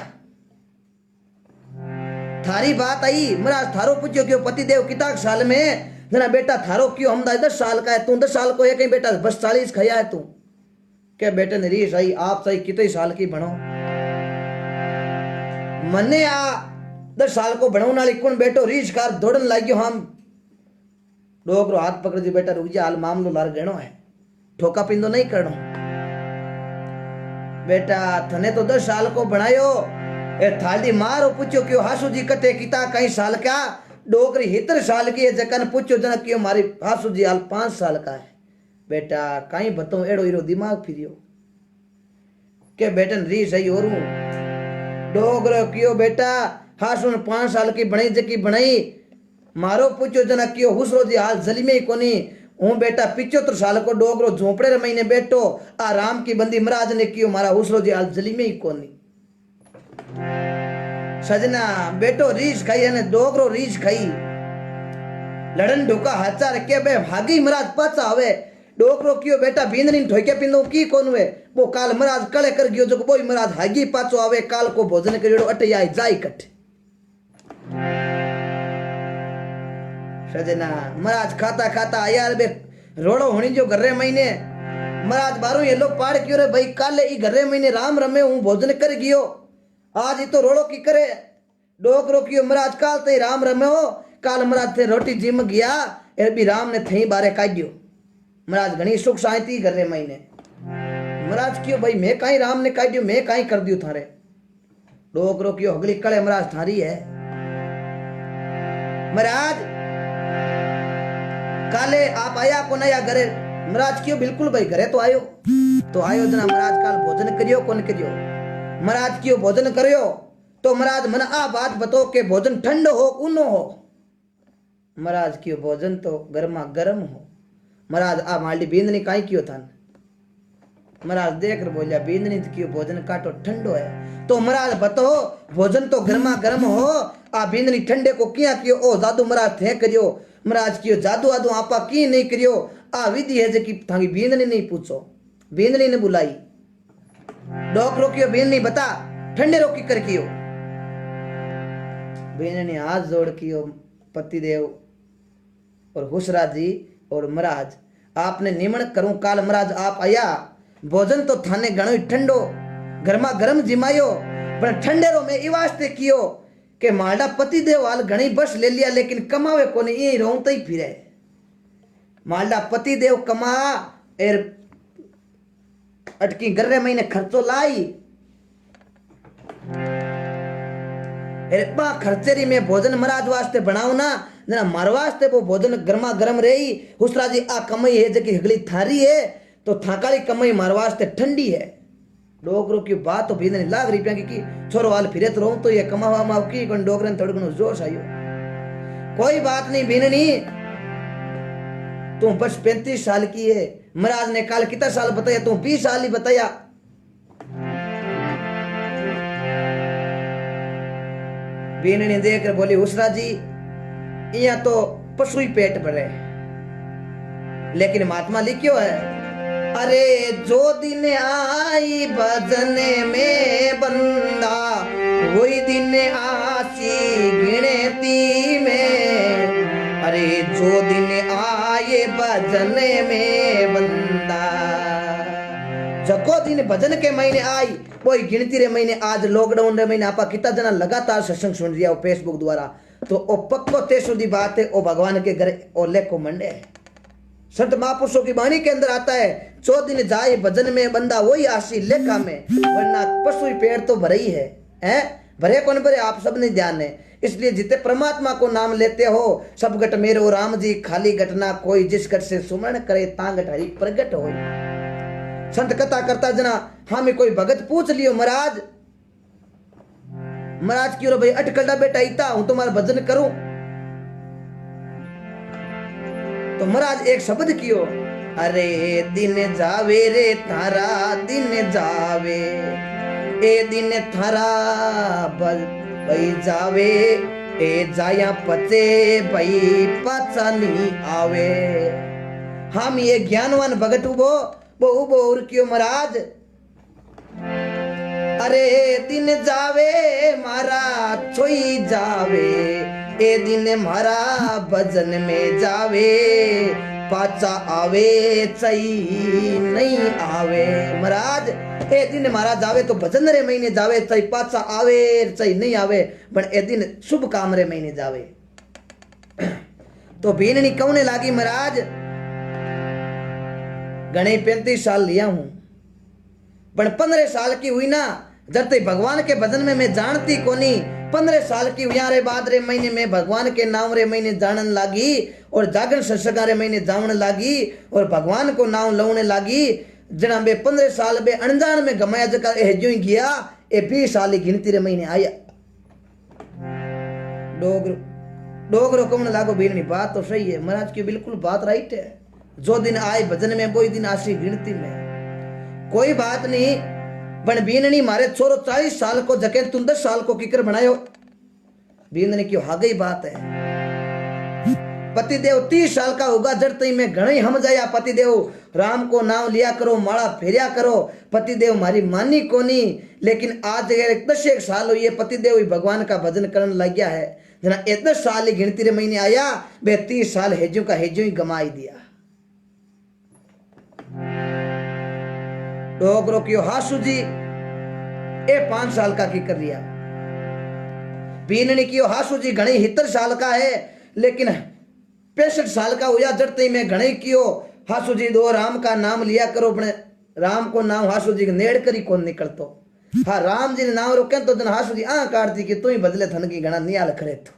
थारी बात आई महाराज थारो पूछो क्यों पति देव किता साल में जना बेटा थारो क्यों हम 10 साल का है तू 10 साल को है कहीं बेटा बस 40 खया है तू क्या बेटे ने री सही आप सही कितने साल की बनो मने आ 10 साल को बनने वाली कौन बेटो रीछ कार दौड़न लागियो हम डोकरो हाथ पकड़ दी बेटा रुक जा हाल मामलो लार गणो है ठोका पिंदो नहीं करनो बेटा थने तो 10 साल को बनायो ए थाली मारो पूछो क्यों हासू जी कटे किता कई साल का डोकरी 70 साल की है जकन पूछो जना क्यों मारी हासू जी हाल 5 साल का है बेटा कहीं बताऊं एड़ो इरो दिमाग फिरियो के बेटन री सही और डोगरो क्यों बेटा हासू ने 5 साल की बनाई जकी बनाई मारो पूछो जना क्यों हुसरो जी हाल जली में ही कोनी हूं बेटा 75 साल को डोगरो झोपड़े रे महीने बैठो आराम की बंदी महाराज ने क्यों मारा हुसरो जी हाल जली में ही कोनी सजना बेटो रीछ खाई ने डोगरो रीछ खाई लड़न ढोका हाचा रखे बे भागी महाराज पाचा आवे डोकरो क्यों बेटा बींदनी ठोके पिंदो की कोन वे वो काल महाराज कले कर गयो जो बोई महाराज हागी पाचो आवे काल को भोजन करियो अटे आई जाई कट सजना महाराज खाता खाता यार बे रोड़ो होनी जो घर रे महीने महाराज बारू ये लो पाड़ क्यों रे भाई काले ई घरे महीने राम रमे हूँ भोजन कर गियो आज ही तो रोड़ो की करे डोक रोकियो महाराज काल ते राम रमे हो काल महाराज थे रोटी जिम गया ए भी राम ने थई बारे काढ़ियो महाराज घनी सुख शांति घरे महीने महाराज क्यों भाई मैं कहीं राम ने काढ़ियो मैं कहीं कर दियो थारे डोक रोकियो अगली कड़े महाराज थारी है महाराज काले आप आया को नया घरे महाराज क्यों बिल्कुल भाई घरे तो आयो जना महाराज काल भोजन करियो कौन करियो महाराज क्यों भोजन करियो तो महाराज मन आ बात बतो के भोजन ठंडो हो ऊनो हो महाराज क्यों भोजन तो गर्मा गर्म हो महाराज आ माली बींदनी काई क्यों था महाराज देख कर बोलिया बींदनी तो क्यों भोजन काटो ठंडो है तो महाराज बतो भोजन तो गर्मा गर्म हो आ बींदनी ठंडे को किया क्यों ओ जादू महाराज थे करियो महाराज क्यों जादू आदू आपा की नहीं करियो आ विधि है जे की थांगी बींदनी नहीं पूछो बींदनी ने बुलाई डॉक रोकियो बींदनी बता ठंडे रोकी कर कियो बींदनी हाथ जोड़ कियो पतिदेव और हुसरा जी और महाराज आपने निमण करूं काल महाराज आप आया भोजन तो थाने घणो ठंडो गर्मा गर्म जिमायो पर ठंडे रो में ई वास्ते कियो के मालडा पतिदेव हाल घणी बस ले लिया लेकिन कमावे कोने यही रोंता ही फिरे मालडा पतिदेव कमा एर अटकी गर्रे महीने खर्चो लाई एरपा खर्चेरी में भोजन महाराज वास्ते बनाऊ ना जना मार वास्ते वो भोजन गर्मा गर्म रही हुसरा जी आ कमाई है जकी हगली थारी है तो थाकाली कमाई मार वास्ते ठंडी है डोकरो की बात तो बींदनी लाग रुपया की छोरो वाल फिरे तो रहूं तो ये कमावा माव की कौन डोकरे ने थोड़ा घणो जोश आयो कोई बात नहीं बीननी तू बस 35 साल की है महाराज ने काल कितना साल बताया तू 20 साल ही बताया बीननी देखकर बोली हुसरा जी यहाँ तो पशु ही पेट भरे लेकिन महात्मा लिखियो है अरे जो दिन आई भजने में बंदा वही दिन आसी गिनती में अरे जो दिन आए भजने में बंदा जको दिन भजन के महीने आई वही गिनती रे महीने आज लॉकडाउन रे महीने आपा कितना जना लगातार सत्संग सुन रिया हो फेसबुक द्वारा तो ओ पक्को तेसु दी बात है ओ भगवान के घर ओ लेको मंडे संत महापुरुषों की वाणी के अंदर आता है 4 दिन जाए भजन में बंदा वही आशी लेखा में वरना पशु पेड़ तो भरे ही है भरे कौन भरे आप सब ने ध्यान है इसलिए जितने परमात्मा को नाम लेते हो सब घट मेरो राम जी खाली घटना कोई जिस घट से सुमरण करे ता घट हरि प्रगट हो संत कथा करता जना हमें कोई भगत पूछ लियो महाराज क्यों भाई अटकलडा बेटा इता हूं तुम्हारा भजन करूं तो महाराज एक शब्द कियो अरे दिन जावे रे थारा दिन जावे ए दिन थारा भाई जावे ए जाया पचे भाई पाचा नहीं आवे हम ये ज्ञानवान भगत उबो वो उबो और क्यों महाराज अरे दिन जावे मारा छोई जावे ए दिन मारा भजन में जावे पाचा आवे चई नहीं आवे महाराज ए दिन मारा जावे तो भजन रे महीने जावे चई पाचा आवे चई नहीं आवे पण ए दिन शुभ काम रे महीने जावे तो बीननी कौने लागी महाराज घणे 35 साल लिया हूं पण 15 साल की हुई ना जब तक भगवान के भजन में मैं जानती कोनी 15 साल की हुआ रे बाद रे महीने में भगवान के नाम रे महीने जानन लागी और जागरण सत्संग रे महीने जावन लागी और भगवान को नाम लौने लागी जना बे 15 साल बे अनजान में गमाया जका जो ही गया ए 20 साल की गिनती रे महीने आया डोगरो कौन लागो बीरनी बात तो सही है महाराज की बिल्कुल बात राइट है जो दिन आए भजन में वही दिन आशी गिनती में कोई बात नहीं बन बीननी मारे छोरो 40 साल को जके तुम 10 साल को किकर बनायो बीननी की हा गई बात है पतिदेव 30 साल का होगा जड़ते में घणे हम जाया पतिदेव राम को नाम लिया करो माला फेरिया करो पतिदेव मारी मानी कोनी लेकिन आज 10 साल हुई पतिदेव भगवान का भजन करने लग गया है जना 10 साल गिनती रे महीने आया बे 30 साल हेजू का हेजू ही गमाई दिया डोकरो क्यों हासू जी ए 5 साल का की कर लिया। बीननी क्यों हासू जी घणी 70 साल का है, लेकिन 65 साल का हुआ जड़ते में घणे क्यों हासू जी दो राम का नाम लिया करो, अपने राम को नाम हासू जी नेड़ करी कौन निकलतो। हाँ राम जी ने नाम रोके तो दिन हासू जी काटती कि तू ही बदले थन की घना नियाल खड़े तो।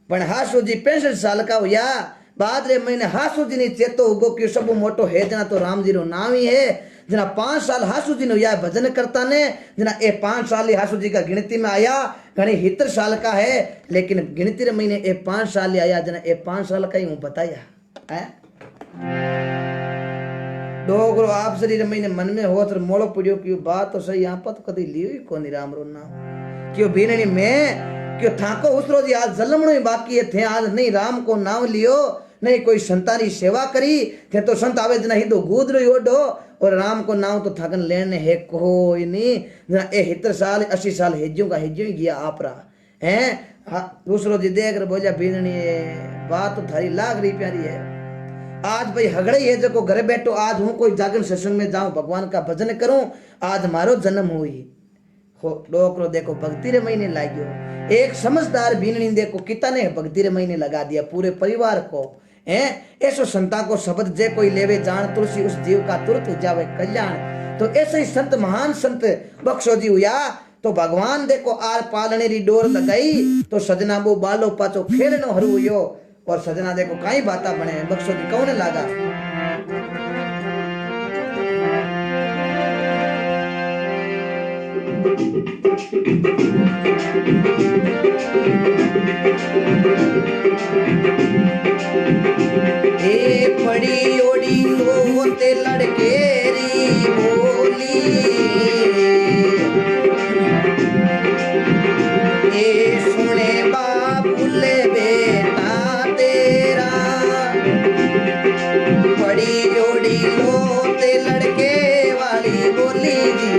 पण हासू जी 65 साल का हुआ बाद रे महीने हासू जी ने चेतो उगो कि सब मोटो है जना तो राम जी रो नाम ही है। जना 5 साल हासू जी ने या भजन करता ने जना ए 5 साल ही हासू जी का गिनती में आया, घणी 70 साल का है, लेकिन गिनती रे महीने ए 5 साल ही आया। जना ए 5 साल का ही हूँ बताया है। डोगरो आप शरीर महीने मन में हो तो मोड़ो पड़ियो क्यों बात तो सही यहाँ पर तो कभी लियो ही कौन राम रो नाम क्यों बीननी में क्यों थाको उसरो जी आज जलमणो ही बाकी है थे आज नहीं राम को नाम लियो नहीं कोई संतानी सेवा करी थे तो संत आवे जना ही दो गूद रो ओडो और राम को नाम तो थकन लेने है कोई नहीं जना ए 70 साल 80 साल हेजू का हेजू ही गया आप रहा है। दूसरो जी देख रहे बोझा बीननी बात तो थारी लाग रही प्यारी है। आज भाई हगड़े है जो घर बैठो आज हूँ कोई जागरण सत्संग में जाऊं भगवान का भजन करूं आज मारो जन्म हुई हो। डोकरो देखो भक्ति रे महीने लाग्यो, एक समझदार बीननी देखो किता ने भक्ति रे महीने लगा दिया पूरे परिवार को है। ऐसो संता को शब्द जे कोई लेवे जान तुलसी उस जीव का तुरंत हो जावे कल्याण। तो ऐसे ही संत महान संत बख्शो जी हुआ तो भगवान देखो आर पालने री डोर लगाई तो सजना वो बालो पाचो खेलनो हरू हुयो और सजना देखो कई बाता बने बख्शो जी कौन लागा। ए पड़ी ओड़ी लोते लड़के री बोली ए सुने बाबुले बेटा तेरा पड़ी ओड़ी लोते लड़के वाली बोली जी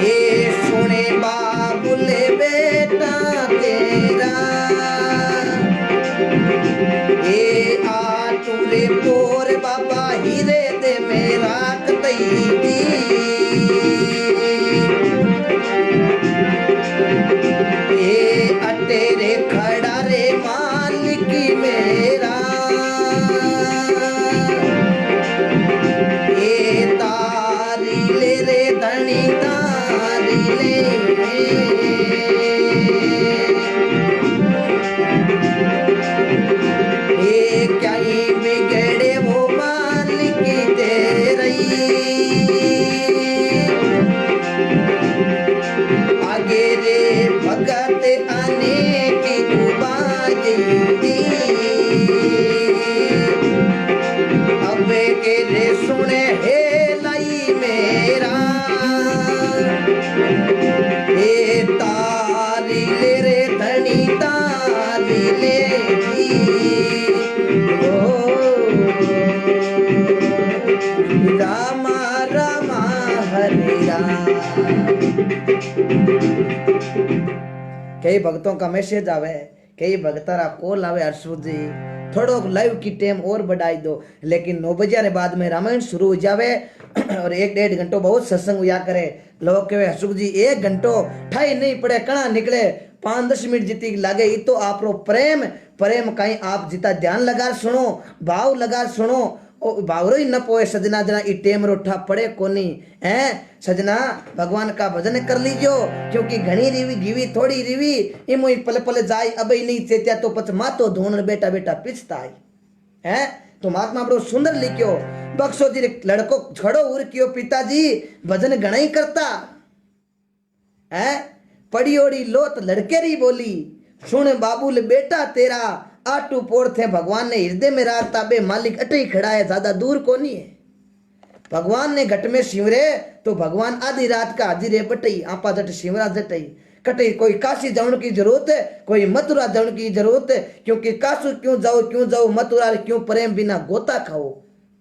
ए सुने बाबुले बेटा तेरा ए आटूरे पोर बाबा हीरे दे मेरा कतई ए अटेरे खड़ा रे मालिक मेरा ए तारी ले रे धनी तारी ले ए क्या ही बिगड़े वो मालिक तेरी आगे रे भगत आने की बाजी अब के रे सुने हे लाई मेरा ए तारी ले रे धनी तारी ले रामा रामा हरे राम। कई भक्तों का मैसेज आवे कई भक्तारा कॉल आवे हर्षू जी थोड़ो लाइव की टाइम और बढ़ाई दो, लेकिन 9 बजे बाद में रामायण शुरू हो जावे और 1-1.5 घंटो बहुत सत्संग हुआ करे। लोग कहे हर्षु जी 1 घंटो ठाई नहीं पड़े कणा निकले 5-10 मिनट जीती लागे ये तो आप प्रेम प्रेम कहीं आप जिता ध्यान लगा सुनो भाव लगा सुनो भावरो ही न पोए सजना जना ई टेम रोठा पड़े कोनी है सजना भगवान का भजन कर लीजो क्योंकि घनी रिवी गिवी थोड़ी रिवी इमो पल पल जाई अब ही नहीं चेत्या तो पच मातो ढूंढ बेटा बेटा पिछताई है। तो महात्मा बड़ो सुंदर लिखियो बख्शो जी लड़को खड़ो उर कियो पिताजी भजन घना ही करता है पड़ी ओड़ी लोत लड़के री बोली सुन बाबूल बेटा तेरा आटू पोड़ थे भगवान ने हृदय में राखता बे मालिक अटे ही खड़ा है ज्यादा दूर को नहीं है। भगवान ने घट में शिवरे तो भगवान आधी रात का हाजिर है बटई आपा जट शिवरा जटई कटे कोई काशी जाने की जरूरत है कोई मथुरा जाने की जरूरत है क्योंकि काशी क्यों जाओ मथुरा क्यों प्रेम बिना गोता खाओ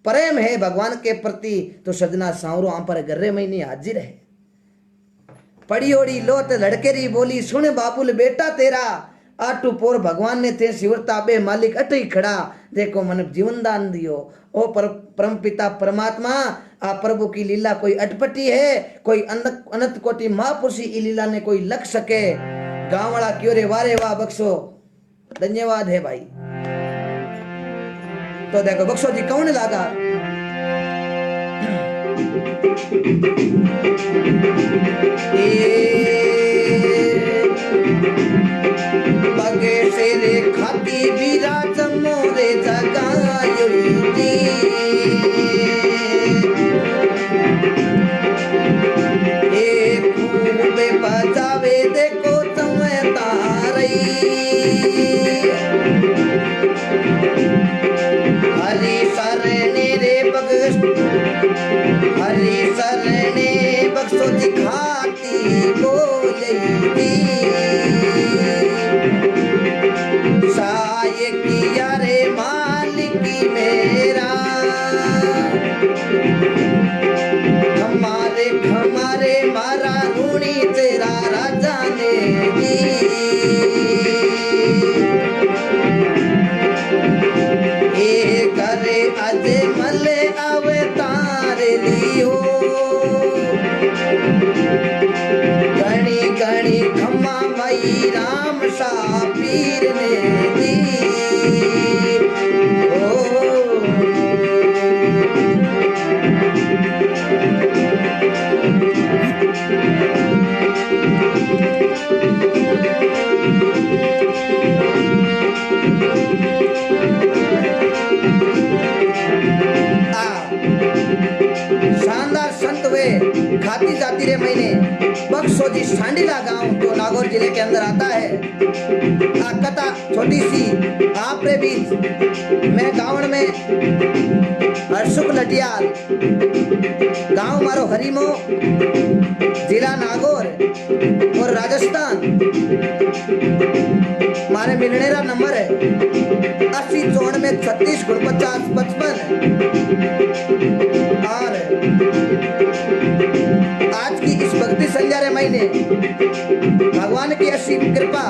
प्रेम है भगवान के प्रति तो सजना सांवरो आप पर गर्रे में नहीं हाजिर है। पड़ी ओड़ी लोत लड़के री बोली सुन बाबुल बेटा तेरा आटू पोर भगवान ने थे शिवरता बे मालिक अटे ही खड़ा देखो मन जीवन दान दियो। ओ परम पिता परमात्मा आ प्रभु की लीला कोई अटपटी है, कोई अनंत कोटि महापुरुषी ई लीला ने कोई लग सके। गांव वाला क्यों रे वारे वाह बख्शो, धन्यवाद है भाई। तो देखो बख्शो जी कौन लागा बगे से रे खाती विराज मोरे जगायो खूबे बजावे देखो तुम्हें तारई हरी सरने रे हरी सरने बख्शो दिखाती बोलेगी साये किया रे मालिकी मेरा हमारे हमारे मारा ऋणी तेरा राजा ने करे अजय मले अवतार लियो गणी गणी खम्मा भाई राम सा पीर ने दी शानदार संत वे खाती जाती रे महीने बख्शो जी सांडीला गांव जो नागौर जिले के अंदर आता है। आ कथा छोटी सी आप रे बीच मैं गाँव में हरसुख लटियाल गांव मारो हरिमो जिला नागौर और राजस्थान मारे मिलने का नंबर है 8094 36 49 55 और आज की इस भक्ति संध्या रे महीने भगवान की असीम कृपा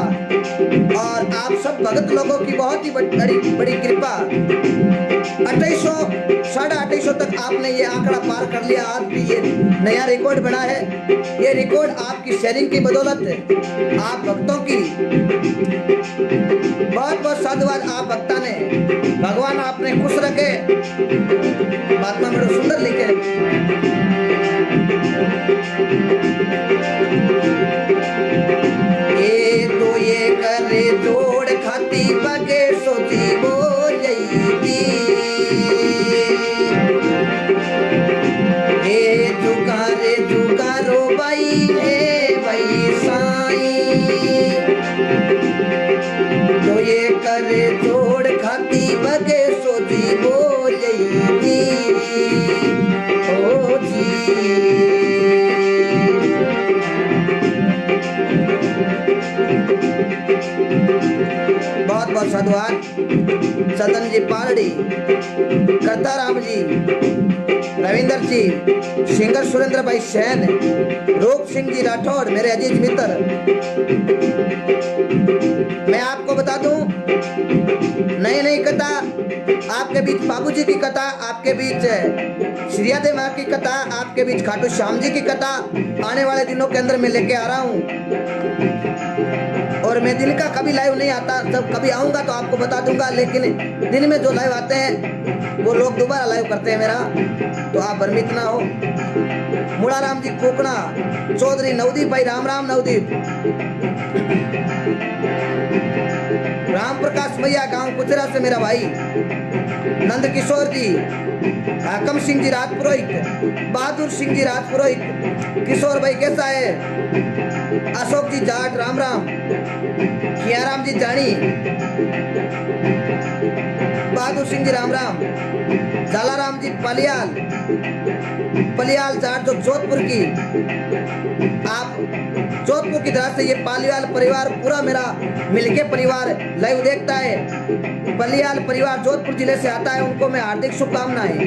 और आप सब भगत लोगों की बहुत ही बड़ी कृपा 2800 तक आपने ये आंकड़ा पार कर लिया। आज भी ये नया रिकॉर्ड बना है। ये रिकॉर्ड आपकी शेयरिंग की बदौलत है, आप भक्तों की बहुत बहुत साधुवाद। आप भक्ता ने भगवान आपने खुश रखे। महात्मा बड़ो सुंदर लिखे ये तो ये करे जोड़ खाती बगे सोची बोल थी हे जुगारो भाई हे भाई साई तो ये करे जोड़ खाती बगे सोची बोल थी ओ जी। बहुत बहुत साधुवाद सदन जी पालड़ी, करता राम जी, रविंदर जी, सिंगर सुरेंद्र भाई सैन, रूप सिंह जी राठौर, मेरे अजीज मित्र। मैं आपको बता दूं नई नई कथा आपके बीच, बाबूजी की कथा आपके बीच, श्रिया देव माँ की कथा आपके बीच, खाटू श्याम जी की कथा आने वाले दिनों के अंदर मैं लेके आ रहा हूँ। और मैं दिन का कभी लाइव नहीं आता, जब कभी आऊंगा तो आपको बता दूंगा, लेकिन दिन में जो लाइव आते हैं वो लोग दोबारा लाइव करते हैं मेरा, तो आप भ्रमित ना हो। मुड़ाराम जी कोकणा, चौधरी नवदीप भाई, राम राम नवदीप, राम प्रकाश भैया गांव कुचरा से मेरा भाई, नंद किशोर जी, हाकम सिंह जी राज पुरोहित, बहादुर सिंह जी राज पुरोहित, किशोर भाई कैसा है, अशोक जी जाट राम राम, खियाराम जी जानी, बहादुर सिंह जी राम राम, जालाराम जी पलियाल जाट जो जोधपुर की, आप जोधपुर की तरफ से ये पालियाल परिवार पूरा मेरा मिलके परिवार लाइव देखता है। पलियाल परिवार जोधपुर जिले से आता है, उनको मैं हार्दिक शुभकामनाएं।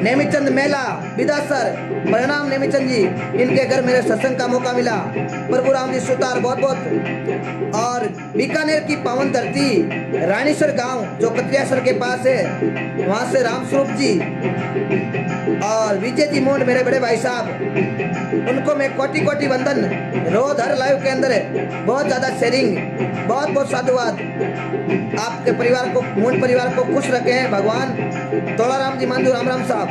नेमीचंद मेला बिदासर, प्रणाम नेमीचंद जी, इनके घर मेरे सत्संग का मौका मिला। प्रभु राम जी सुतार बहुत बहुत। और बीकानेर की पावन धरती रानीसर गांव जो कत्रियासर के पास है, वहां से राम स्वरूप जी और विजय जी मोंड मेरे बड़े भाई साहब, उनको मैं कोटि कोटि वंदन। रोज हर लाइव के अंदर बहुत ज्यादा शेयरिंग, बहुत बहुत साधुवाद। आपके परिवार को, मोंड परिवार को खुश रखे हैं भगवान। तोला राम जी मांझू राम राम साहब,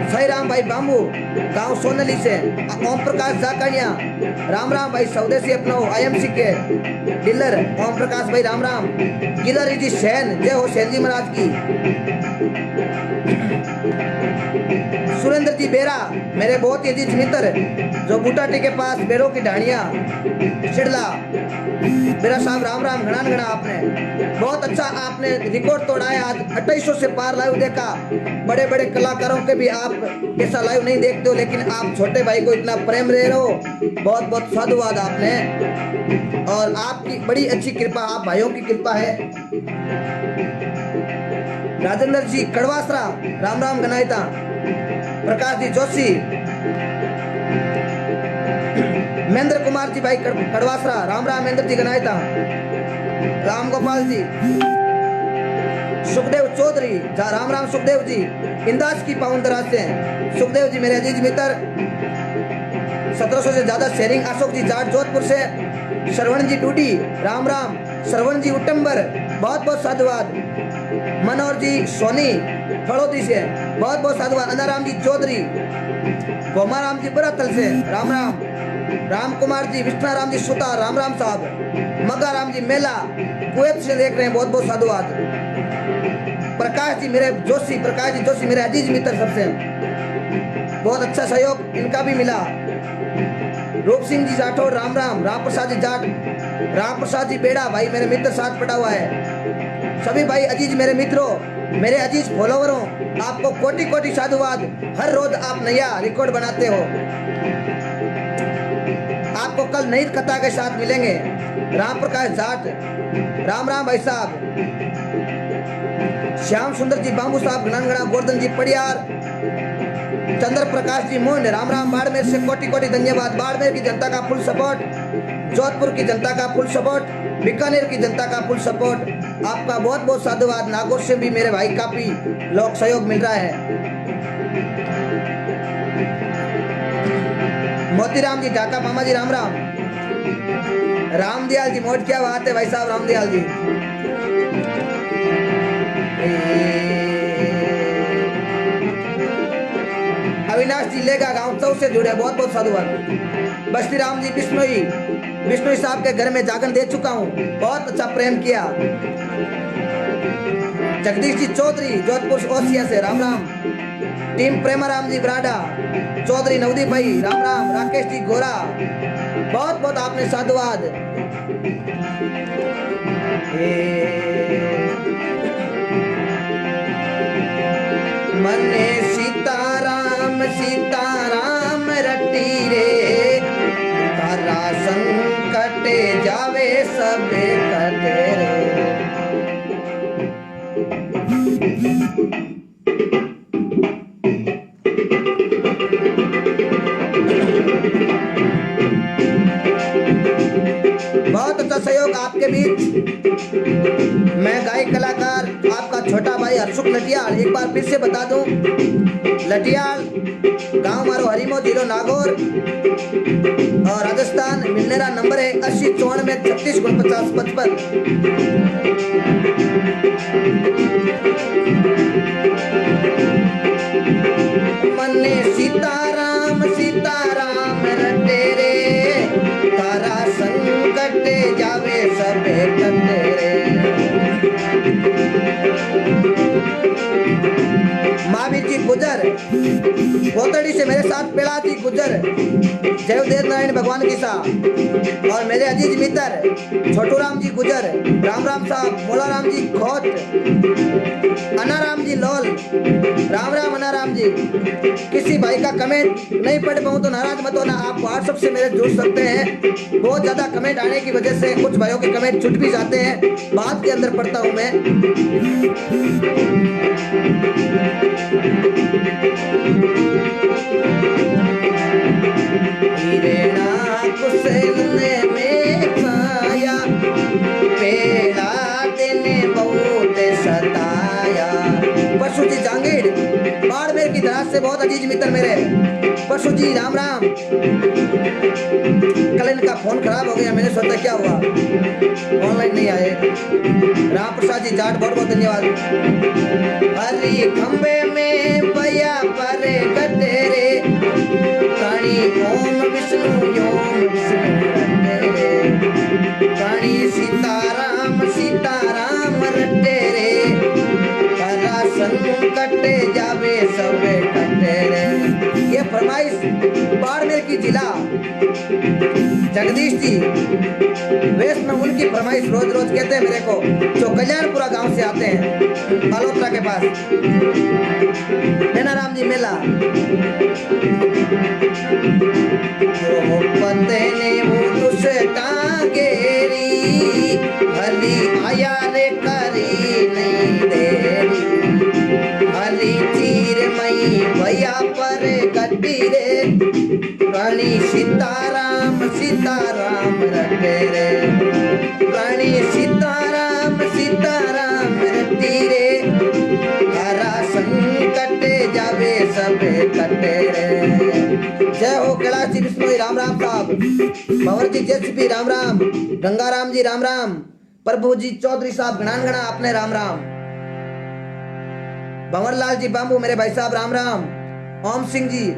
सही राम भाई बाम्बू गांव सोनली से, ओम प्रकाश जाकड़िया राम राम भाई स्वदेशी अपनो आईएमसी के डीलर ओम प्रकाश भाई राम राम। गिलहरी जी सैन, जय हो सैन जी महाराज की। सुरेंद्र जी बेरा मेरे बहुत ही अजीज मित्र जो बूटाटी के पास बेरों की ढाणिया शिडला, बेरा साहब राम राम। घना घना आपने बहुत अच्छा आपने रिकॉर्ड तोड़ा है। आज 2800 से पार लाइव देखा। बड़े बड़े कलाकारों के भी आप ऐसा लाइव नहीं देखते हो, लेकिन आप छोटे भाई को इतना प्रेम दे रहे हो, बहुत बहुत साधुवाद आपने। और आपकी बड़ी अच्छी कृपा, आप भाइयों की कृपा है। राजेंद्र जी कड़वासरा राम राम गनायता। प्रकाश जी जोशी, महेंद्र कुमार जी भाई कड़वासरा राम राम। महेंद्र जी गनायता। राम गोपाल जी, सुखदेव चौधरी राम राम। सुखदेव जी इंदास की पावन दराज से, सुखदेव जी मेरे अजीज मित्र। 1700 से ज्यादा शेयरिंग। अशोक जी जाट जोधपुर से। श्रवण जी डूडी राम राम। श्रवण जी उटम्बर बहुत बहुत साधुवाद। मनोहर जी सोनी फड़ोदी से बहुत बहुत साधुवाद। अनाराम जी चौधरी, गोमाराम जी बरातल से राम राम। राम कुमार जी, विष्णाराम जी सुतार राम राम साहब। मगाराम जी मेला कुवैत से देख रहे हैं, बहुत बहुत साधुवाद। प्रकाश जी मेरे जोशी, प्रकाश जी जोशी मेरे अजीज मित्र सबसे बहुत अच्छा सहयोग इनका भी मिला। रूप सिंह जी जाठौर राम राम। राम प्रसाद जी जाट, राम प्रसाद जी बेड़ा भाई मेरे मित्र साथ पड़ा हुआ है। सभी भाई अजीज मेरे मित्रों, मेरे अजीज फॉलोवरों, आपको कोटि कोटि साधुवाद। हर रोज आप नया रिकॉर्ड बनाते हो। आपको कल नई कथा के साथ मिलेंगे। राम प्रकाश जाट राम राम भाई साहब। श्याम सुंदर जी बाबू साहब घनागढ़ा। गोवर्धन जी पड़ियार। चंद्र प्रकाश जी मोंड राम राम। बाड़मेर से कोटि कोटि धन्यवाद। बाड़मेर की जनता का फुल सपोर्ट, जोधपुर की जनता का फुल सपोर्ट, बीकानेर की जनता का फुल सपोर्ट। आपका बहुत बहुत साधुवाद। नागौर से भी मेरे भाई काफी लोग सहयोग मिल रहा है। मोतीराम जी ढाका मामा जी राम राम। रामदयाल जी मोट, क्या बात है भाई साहब रामदयाल जी। अविनाश जी लेगा गांव चौ से जुड़े, बहुत बहुत साधुवाद। बस्ती राम जी बिश्नोई, बिश्नोई साहब के घर में जागरण दे चुका हूँ, बहुत अच्छा प्रेम किया। जगदीश जी चौधरी जोधपुर ओसिया से राम राम। टीम प्रेमाराम जी बराडा, चौधरी नवदीप भाई राम राम। राकेश जी गोरा, बहुत बहुत आपने साधुवाद। मने सीताराम सीताराम रटी रे, तारा संकट जावे सब कटे रे। बहुत अच्छा सहयोग आपके बीच। मैं गायक कलाकार आपका छोटा भाई हर्षुक लटियाल, एक बार फिर से बता दूं, लटियाल गांव मारो हरिमो जिलो नागौर और राजस्थान। मिलनेरा नंबर है 8094364955। मन्ने सीताराम सीताराम रटे रे, तारा संकट जावे सबे कटे रे। महावीर जी गुजर कोतड़ी से मेरे साथ पेड़ा जी गुजर, जयदेव नारायण भगवान की सा। और मेरे अजीज मित्र छोटू राम जी गुजर राम राम साहब। मोला राम जी खोट, अनाराम जी लोल राम राम। अनाराम जी, किसी भाई का कमेंट नहीं पढ़ पाऊँ तो नाराज मत होना, आप व्हाट्सएप से मेरे जुड़ सकते हैं। बहुत ज्यादा कमेंट आने की वजह से कुछ भाइयों के कमेंट छूट भी जाते हैं, बाद के अंदर पढ़ता हूं मैं। हीरे जी मित्र मेरे, परसों जी राम राम। कल इनका फोन खराब हो गया, मैंने सोचा क्या हुआ, ऑनलाइन नहीं आए। राम प्रसाद जी जाट बहुत बहुत धन्यवाद। हरी खंबे में बया पर गटेरे, काणी ओम विष्णु तेरे, काणी सीताराम रटे रे, तारा संकट जावे सब कटे रे। ये फरमाइश बाड़मेर की जिला जगदीश जी वैष्णव, उनकी फरमाइश रोज रोज कहते हैं मेरे को, जो कल्याणपुरा गांव से आते हैं बालोत्रा के पास, नैनाराम जी मेला। पते ने वो दुष्टा गेरी, हली आया रे करी नहीं देरी, हली चीर मई भैया पर गड्डी रे, रानी सीताराम रटे रे, रानी सीताराम रटी रे, हरा संकट जावे सब कटे रे। जय हो कैलाश जी विष्णु राम राम साहब, भंवर जी जेसीपी राम राम, गंगाराम जी राम राम, प्रभु जी चौधरी साहब गणान गणा आपने राम राम, भंवरलाल जी बाबू मेरे भाई साहब राम राम, ओम सिंह जी,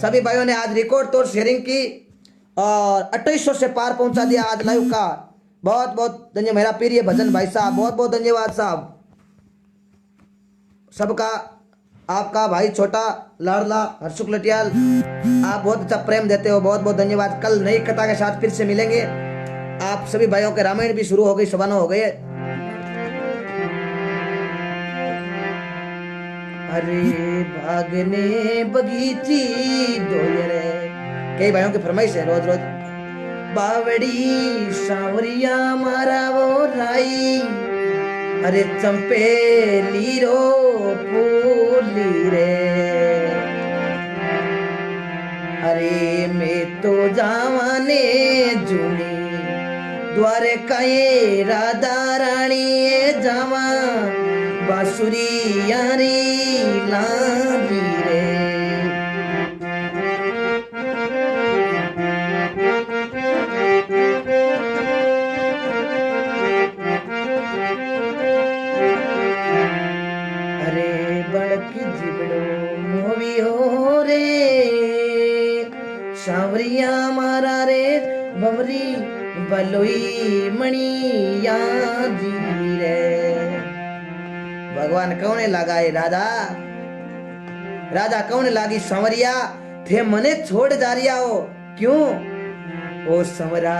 सभी भाइयों ने आज रिकॉर्ड तोड़ शेयरिंग की और 2800 से पार पहुंचा दिया आज लाइव का। बहुत बहुत धन्यवाद मेरा प्रिय भजन भाई साहब, बहुत बहुत धन्यवाद साहब सबका। आपका भाई छोटा लाडला हर्षुक लटियाल, आप बहुत अच्छा प्रेम देते हो, बहुत बहुत धन्यवाद। कल नई कथा के साथ फिर से मिलेंगे। आप सभी भाइयों के रामायण भी शुरू हो गई, सवाना हो गए। अरे भागने बगीची दोयरे, कई भाइयों की फरमाइश है रोज रोज। बावड़ी सांवरिया मारा वो राई, अरे चंपेली रो फूली रे, अरे मैं तो जावाने जूनी द्वारे काये राधा रानी जावा, बांसुरी यारी लाली रे। सांवरिया मारा रे भवरी बलोई मणिया जी रे। भगवान कौने लगाए राधा, राधा कौने लागी सांवरिया, थे मने छोड़ जा रिया हो क्यों ओ संवरा।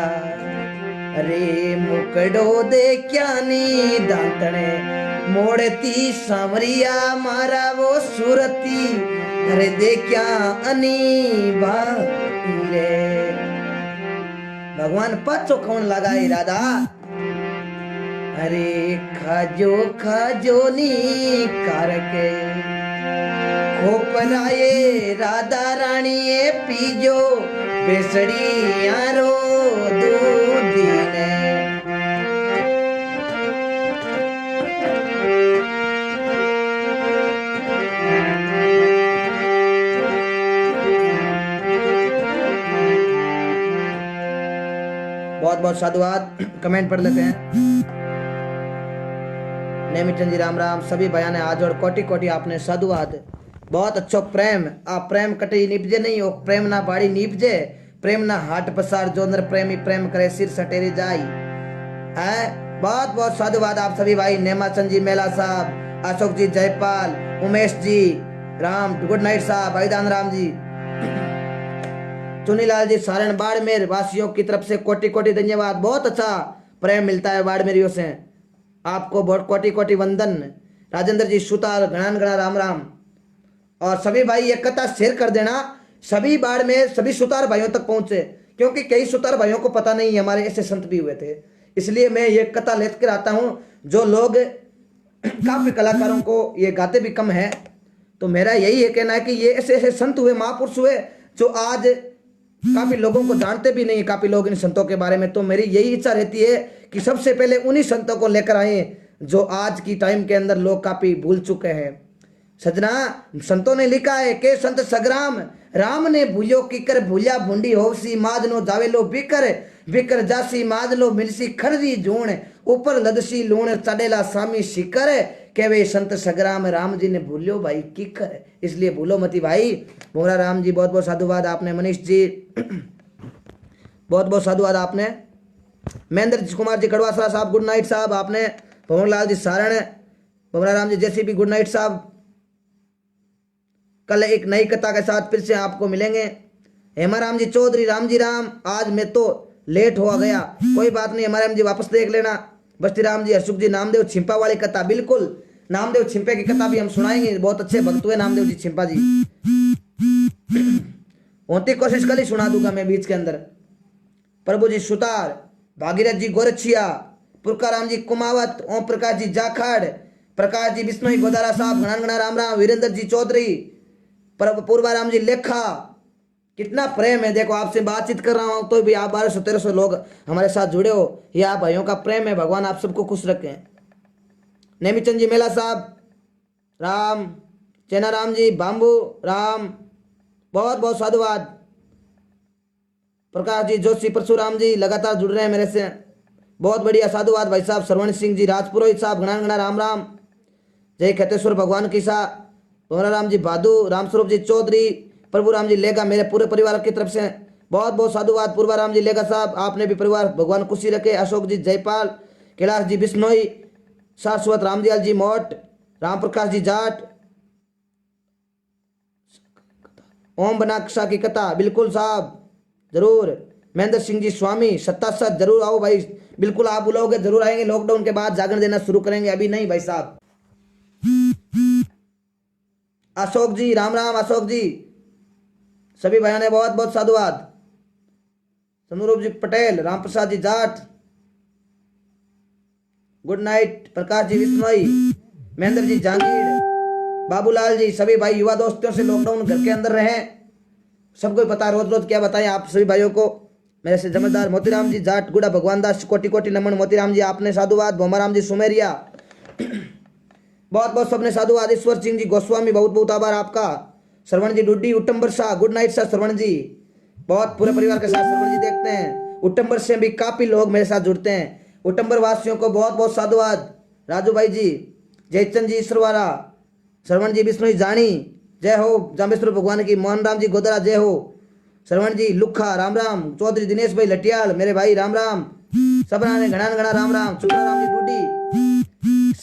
अरे मुकड़ो दे क्या नी दांतने, मोड़ती सांवरिया मारा वो सूरती, अरे दे क्या अनी रे। भगवान पचो कौन लगाई राधा, अरे खाजो नी कारके, खोपराए राधा रानी पीजो बेसड़ी यारो दूधी ने। बहुत बहुत साधुवाद। कमेंट पढ़ लेते हैं। नेमिचंद जी राम राम, सभी बयान आज और कोटि कोटि आपने साधुवाद। बहुत अच्छो प्रेम, आप प्रेम कटी निपजे नहीं हो, प्रेम ना बाड़ी निपजे, प्रेम ना हाट पसार, जो नर प्रेमी प्रेम करे सिर सटेरी जाई है। बहुत बहुत साधुवाद आप सभी भाई, नेमाचंद जी मेला साहब, अशोक जी जयपाल, उमेश जी राम, गुड नाइट साहब, भाईदान राम जी, चुनीलाल जी सारण बाड़मेर वासियों की तरफ से कोटि कोटि धन्यवाद। बहुत अच्छा प्रेम मिलता है बाड़मेरियों से, आपको बहुत कोटि कोटि वंदन। राजेंद्र जी सुतार गणान गणा राम राम। और सभी भाई एक कथा शेयर कर देना, सभी बाड़मेर सभी सुतार भाइयों तक पहुंचे, क्योंकि कई सुतार भाइयों को पता नहीं हमारे ऐसे संत भी हुए थे, इसलिए मैं ये कथा लेकर आता हूँ। जो लोग काफी कलाकारों को ये गाते भी कम है, तो मेरा यही है कहना है कि ये ऐसे ऐसे संत हुए, महापुरुष हुए, जो आज काफी लोगों को जानते भी नहीं, काफी लोग इन संतों के बारे में। तो मेरी यही इच्छा रहती है कि सबसे पहले उन्हीं संतों को लेकर आए जो आज की टाइम के अंदर लोग काफी भूल चुके हैं। सजना संतों ने लिखा है के संत सग्राम राम ने भूलियो किकर भूलिया भूंडी होवसी माद नो जावेलो बिकर बिकर जासी माद लो मिलसी खरजी जूण ऊपर लदसी लूण चढ़ेला सामी शिकर के वे संत सग्राम राम जी ने भूलियो भाई किकर, इसलिए भूलो मती भाई। मोरा राम जी बहुत बहुत साधुवाद आपने, मनीष जी बहुत बहुत साधुवाद आपने, महेंद्र कुमार जी कड़वासरा साहब गुड नाइट साहब आपने, पवन लाल जी सारण, मोरा राम जी जैसी भी गुड नाइट साहब। कल एक नई कथा के साथ फिर से आपको मिलेंगे। हेमाराम जी चौधरी राम जी राम, आज मैं तो लेट हो गया, कोई बात नहीं हेमाराम जी वापस देख लेना। बस्ती राम जी हर्षुख जी नामदेव छिंपा वाली कथा, बिल्कुल नामदेव छिंपे की कथा भी हम सुनाएंगे, बहुत अच्छे भक्त हुए नामदेव जी छिंपा जी। होती कोशिश कल ही सुना दूंगा मैं बीच के अंदर। प्रभु जी सुतार, भागीरथ जी गोरछिया, पुरकाराम जी कुमावत, ओम प्रकाश जी जाखड़, प्रकाश जी बिश्नोई गोदारा साहब घना राम राम, वीरेंद्र जी चौधरी, पूर्वाराम जी लेखा, कितना प्रेम है। देखो आपसे बातचीत कर रहा हूं तो भी आप 1200-1300 लोग हमारे साथ जुड़े हो, ये आप भाइयों का प्रेम है। भगवान आप सबको खुश रखें। नेमीचंद जी मेला साहब राम, चैना राम जी बाम्बू राम, बहुत बहुत साधुवाद। प्रकाश जी जोशी परशुराम जी लगातार जुड़ रहे हैं मेरे से, बहुत बढ़िया साधुवाद भाई साहब। श्रवण सिंह जी राजपुरोहित साहब घना राम राम, जय खेतेश्वर भगवान की सा, राम जी भादू, रामस्वरूप जी चौधरी, प्रभु राम जी लेगा, मेरे पूरे परिवार की तरफ से बहुत बहुत साधुवाद। पूर्वा राम जी लेगा साहब आपने भी परिवार भगवान खुशी रखे। अशोक जी जयपाल, कैलाश जी बिश्नोई, शाश्वत रामदयाल जी मोट, राम प्रकाश जी जाट, ओम बनाक्षा की कथा बिल्कुल साहब जरूर। महेंद्र सिंह जी स्वामी सत्ता जरूर आओ भाई, बिल्कुल आप बुलाओगे जरूर आएंगे। लॉकडाउन के बाद जागरण देना शुरू करेंगे, अभी नहीं भाई साहब। अशोक जी राम राम, अशोक जी सभी भाइयों ने बहुत बहुत साधुवाद। सनुरूप जी पटेल, राम प्रसाद जी जाट गुड नाइट, प्रकाश जी विश्नोई, महेंद्र जी जहांगीर, बाबूलाल जी, सभी भाई युवा दोस्तों से लॉकडाउन घर के अंदर रहे, सबको पता रोज रोज क्या बताएं आप सभी भाइयों को। मेरे से जमींदार मोतीराम जी जाट गुड़ा, भगवान दास कोटि कोटि नमन। मोतीराम जी आपने साधुवाद। भोमाराम जी सुमेरिया बहुत बहुत सबने साधुवाद। ईश्वर सिंह जी गोस्वामी बहुत बहुत आभार आपका। श्रवण जी Duddi, उट्टम्बर Shah good night sir. श्रवण जी बहुत पूरे परिवार के साथ श्रवण जी देखते हैं। उट्टम्बर से भी काफी लोग मेरे साथ जुड़ते हैं, उट्टम्बर वासियों को बहुत बहुत साधुवाद। राजू भाई जी, जयचंद जी ईश्वरवारा, श्रवण जी बिश्नोई जानी जय हो, जामेश्वर भगवान की, मोहन राम जी गोदरा जय हो, श्रवण जी लुखा राम राम, चौधरी दिनेश भाई लटियाल मेरे भाई राम राम, सबरा ने घना राम राम। चुतरा राम जी डूडी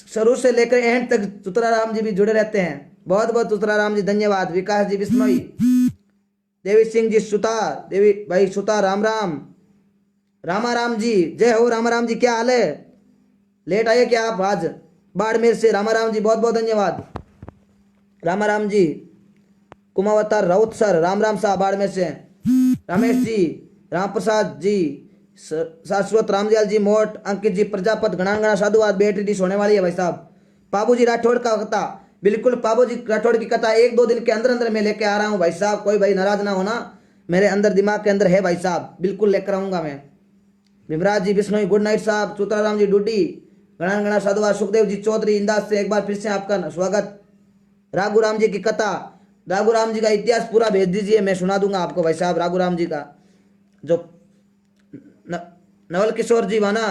शुरू से लेकर एंड तक चुतरा राम जी भी जुड़े रहते हैं, बहुत बहुत चुतरा राम जी धन्यवाद। विकास जी बिश्नोई, देवी सिंह जी सुतार, देवी भाई सुतार राम राम, रामा राम जी जय हो। रामा राम जी क्या हाल है, लेट आए क्या आप आज बाड़मेर से? रामा राम जी बहुत बहुत धन्यवाद। रामा राम जी कुमावतार राउत सर राम राम साहब बाड़मेर से, रमेश जी, राम प्रसाद जी, शाश्वत रामदयाल जी मोट, अंकित जी प्रजापत घना साधुवाद। बेटी डिश होने वाली है भाई साहब। पाबू जी राठौड़ का कथा, बिल्कुल पाबू जी राठौड़ की कथा 1-2 दिन के अंदर अंदर मैं लेके आ रहा हूँ भाई साहब, कोई भाई नाराज ना होना, मेरे अंदर दिमाग के अंदर है भाई साहब, बिल्कुल लेकर आऊंगा मैं। विमराज जी बिश्नोई गुड नाइट साहब, चुतराराम जी डूडी घना साधुवाद। सुखदेव जी चौधरी इंदाज से एक बार फिर से आपका स्वागत। राघुराम जी की कथा, राघुराम जी का इतिहास पूरा भेज दीजिए, मैं सुना दूंगा आपको भाई साहब। राघुराम जी का जो नवल किशोर जी वाना,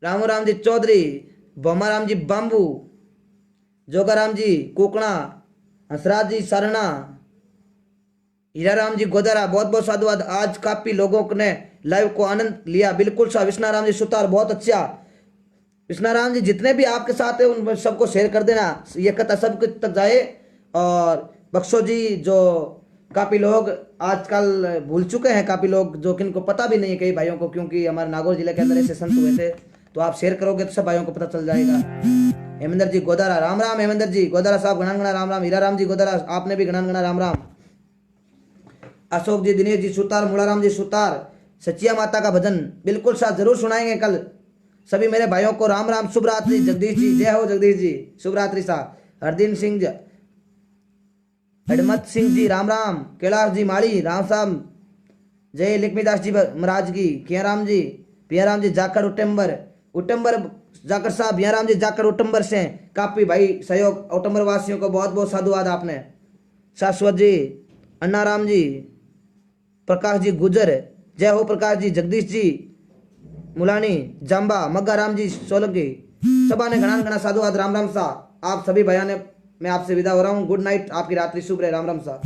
रामूराम जी चौधरी, बोमाराम जी बाम्बू, जोगाराम जी कुकड़ा, हंसराज जी सरना, हीराराम जी गोदारा बहुत बहुत साधुवाद। आज काफी लोगों ने लाइव को आनंद लिया, बिल्कुल सा। विष्णाराम जी सुतार बहुत अच्छा। विष्णाराम जी जितने भी आपके साथ है उन सबको शेयर कर देना, ये कथा सब तक जाए। और बख्शो जी, जो काफी लोग आजकल भूल चुके हैं, काफी लोग जो किनको पता भी नहीं है कई भाइयों को, क्योंकि हमारे नागौर जिले के अंदर ऐसे संत हुए थे, तो आप शेयर करोगे तो सब भाइयों को पता चल जाएगा। हेमेंद्र जी गोदारा राम राम, हेमेंद्र जी गोदारा साहब घना राम राम। हीराराम जी गोदारा आपने भी घना राम राम। अशोक जी, दिनेश जी सुतार, मुड़ाराम जी सुतार, सचिया माता का भजन बिल्कुल साथ जरूर सुनाएंगे कल। सभी मेरे भाइयों को राम राम, शुभ रात्रि। जगदीश जी जय हो, जगदीश जी शुभ रात्रि साहब। हरदीन सिंह जी, हडमत सिंह जी राम राम, कैलाश जी माली राम साहब, जय लक्ष्मीदास जी महाराज की, कियाराम जी, पियाराम जी जाखड़, उट्टम्बर जाकर साहब, बियाराम जी जाकर उटम्बर से काफी भाई सहयोग, उटम्बर वासियों को बहुत बहुत साधुवाद आपने। शाश्वत जी, अन्नाराम जी, प्रकाश जी गुजर, जय हो प्रकाश जी, जगदीश जी मुलानी, जाम्बा, मग्गाराम जी सोलंकी, सबा ने घना साधुवाद। राम राम सा आप सभी भाइयों ने, मैं आपसे विदा हो रहा हूँ। गुड नाइट, आपकी रात्रि शुभ रहे। राम राम सा।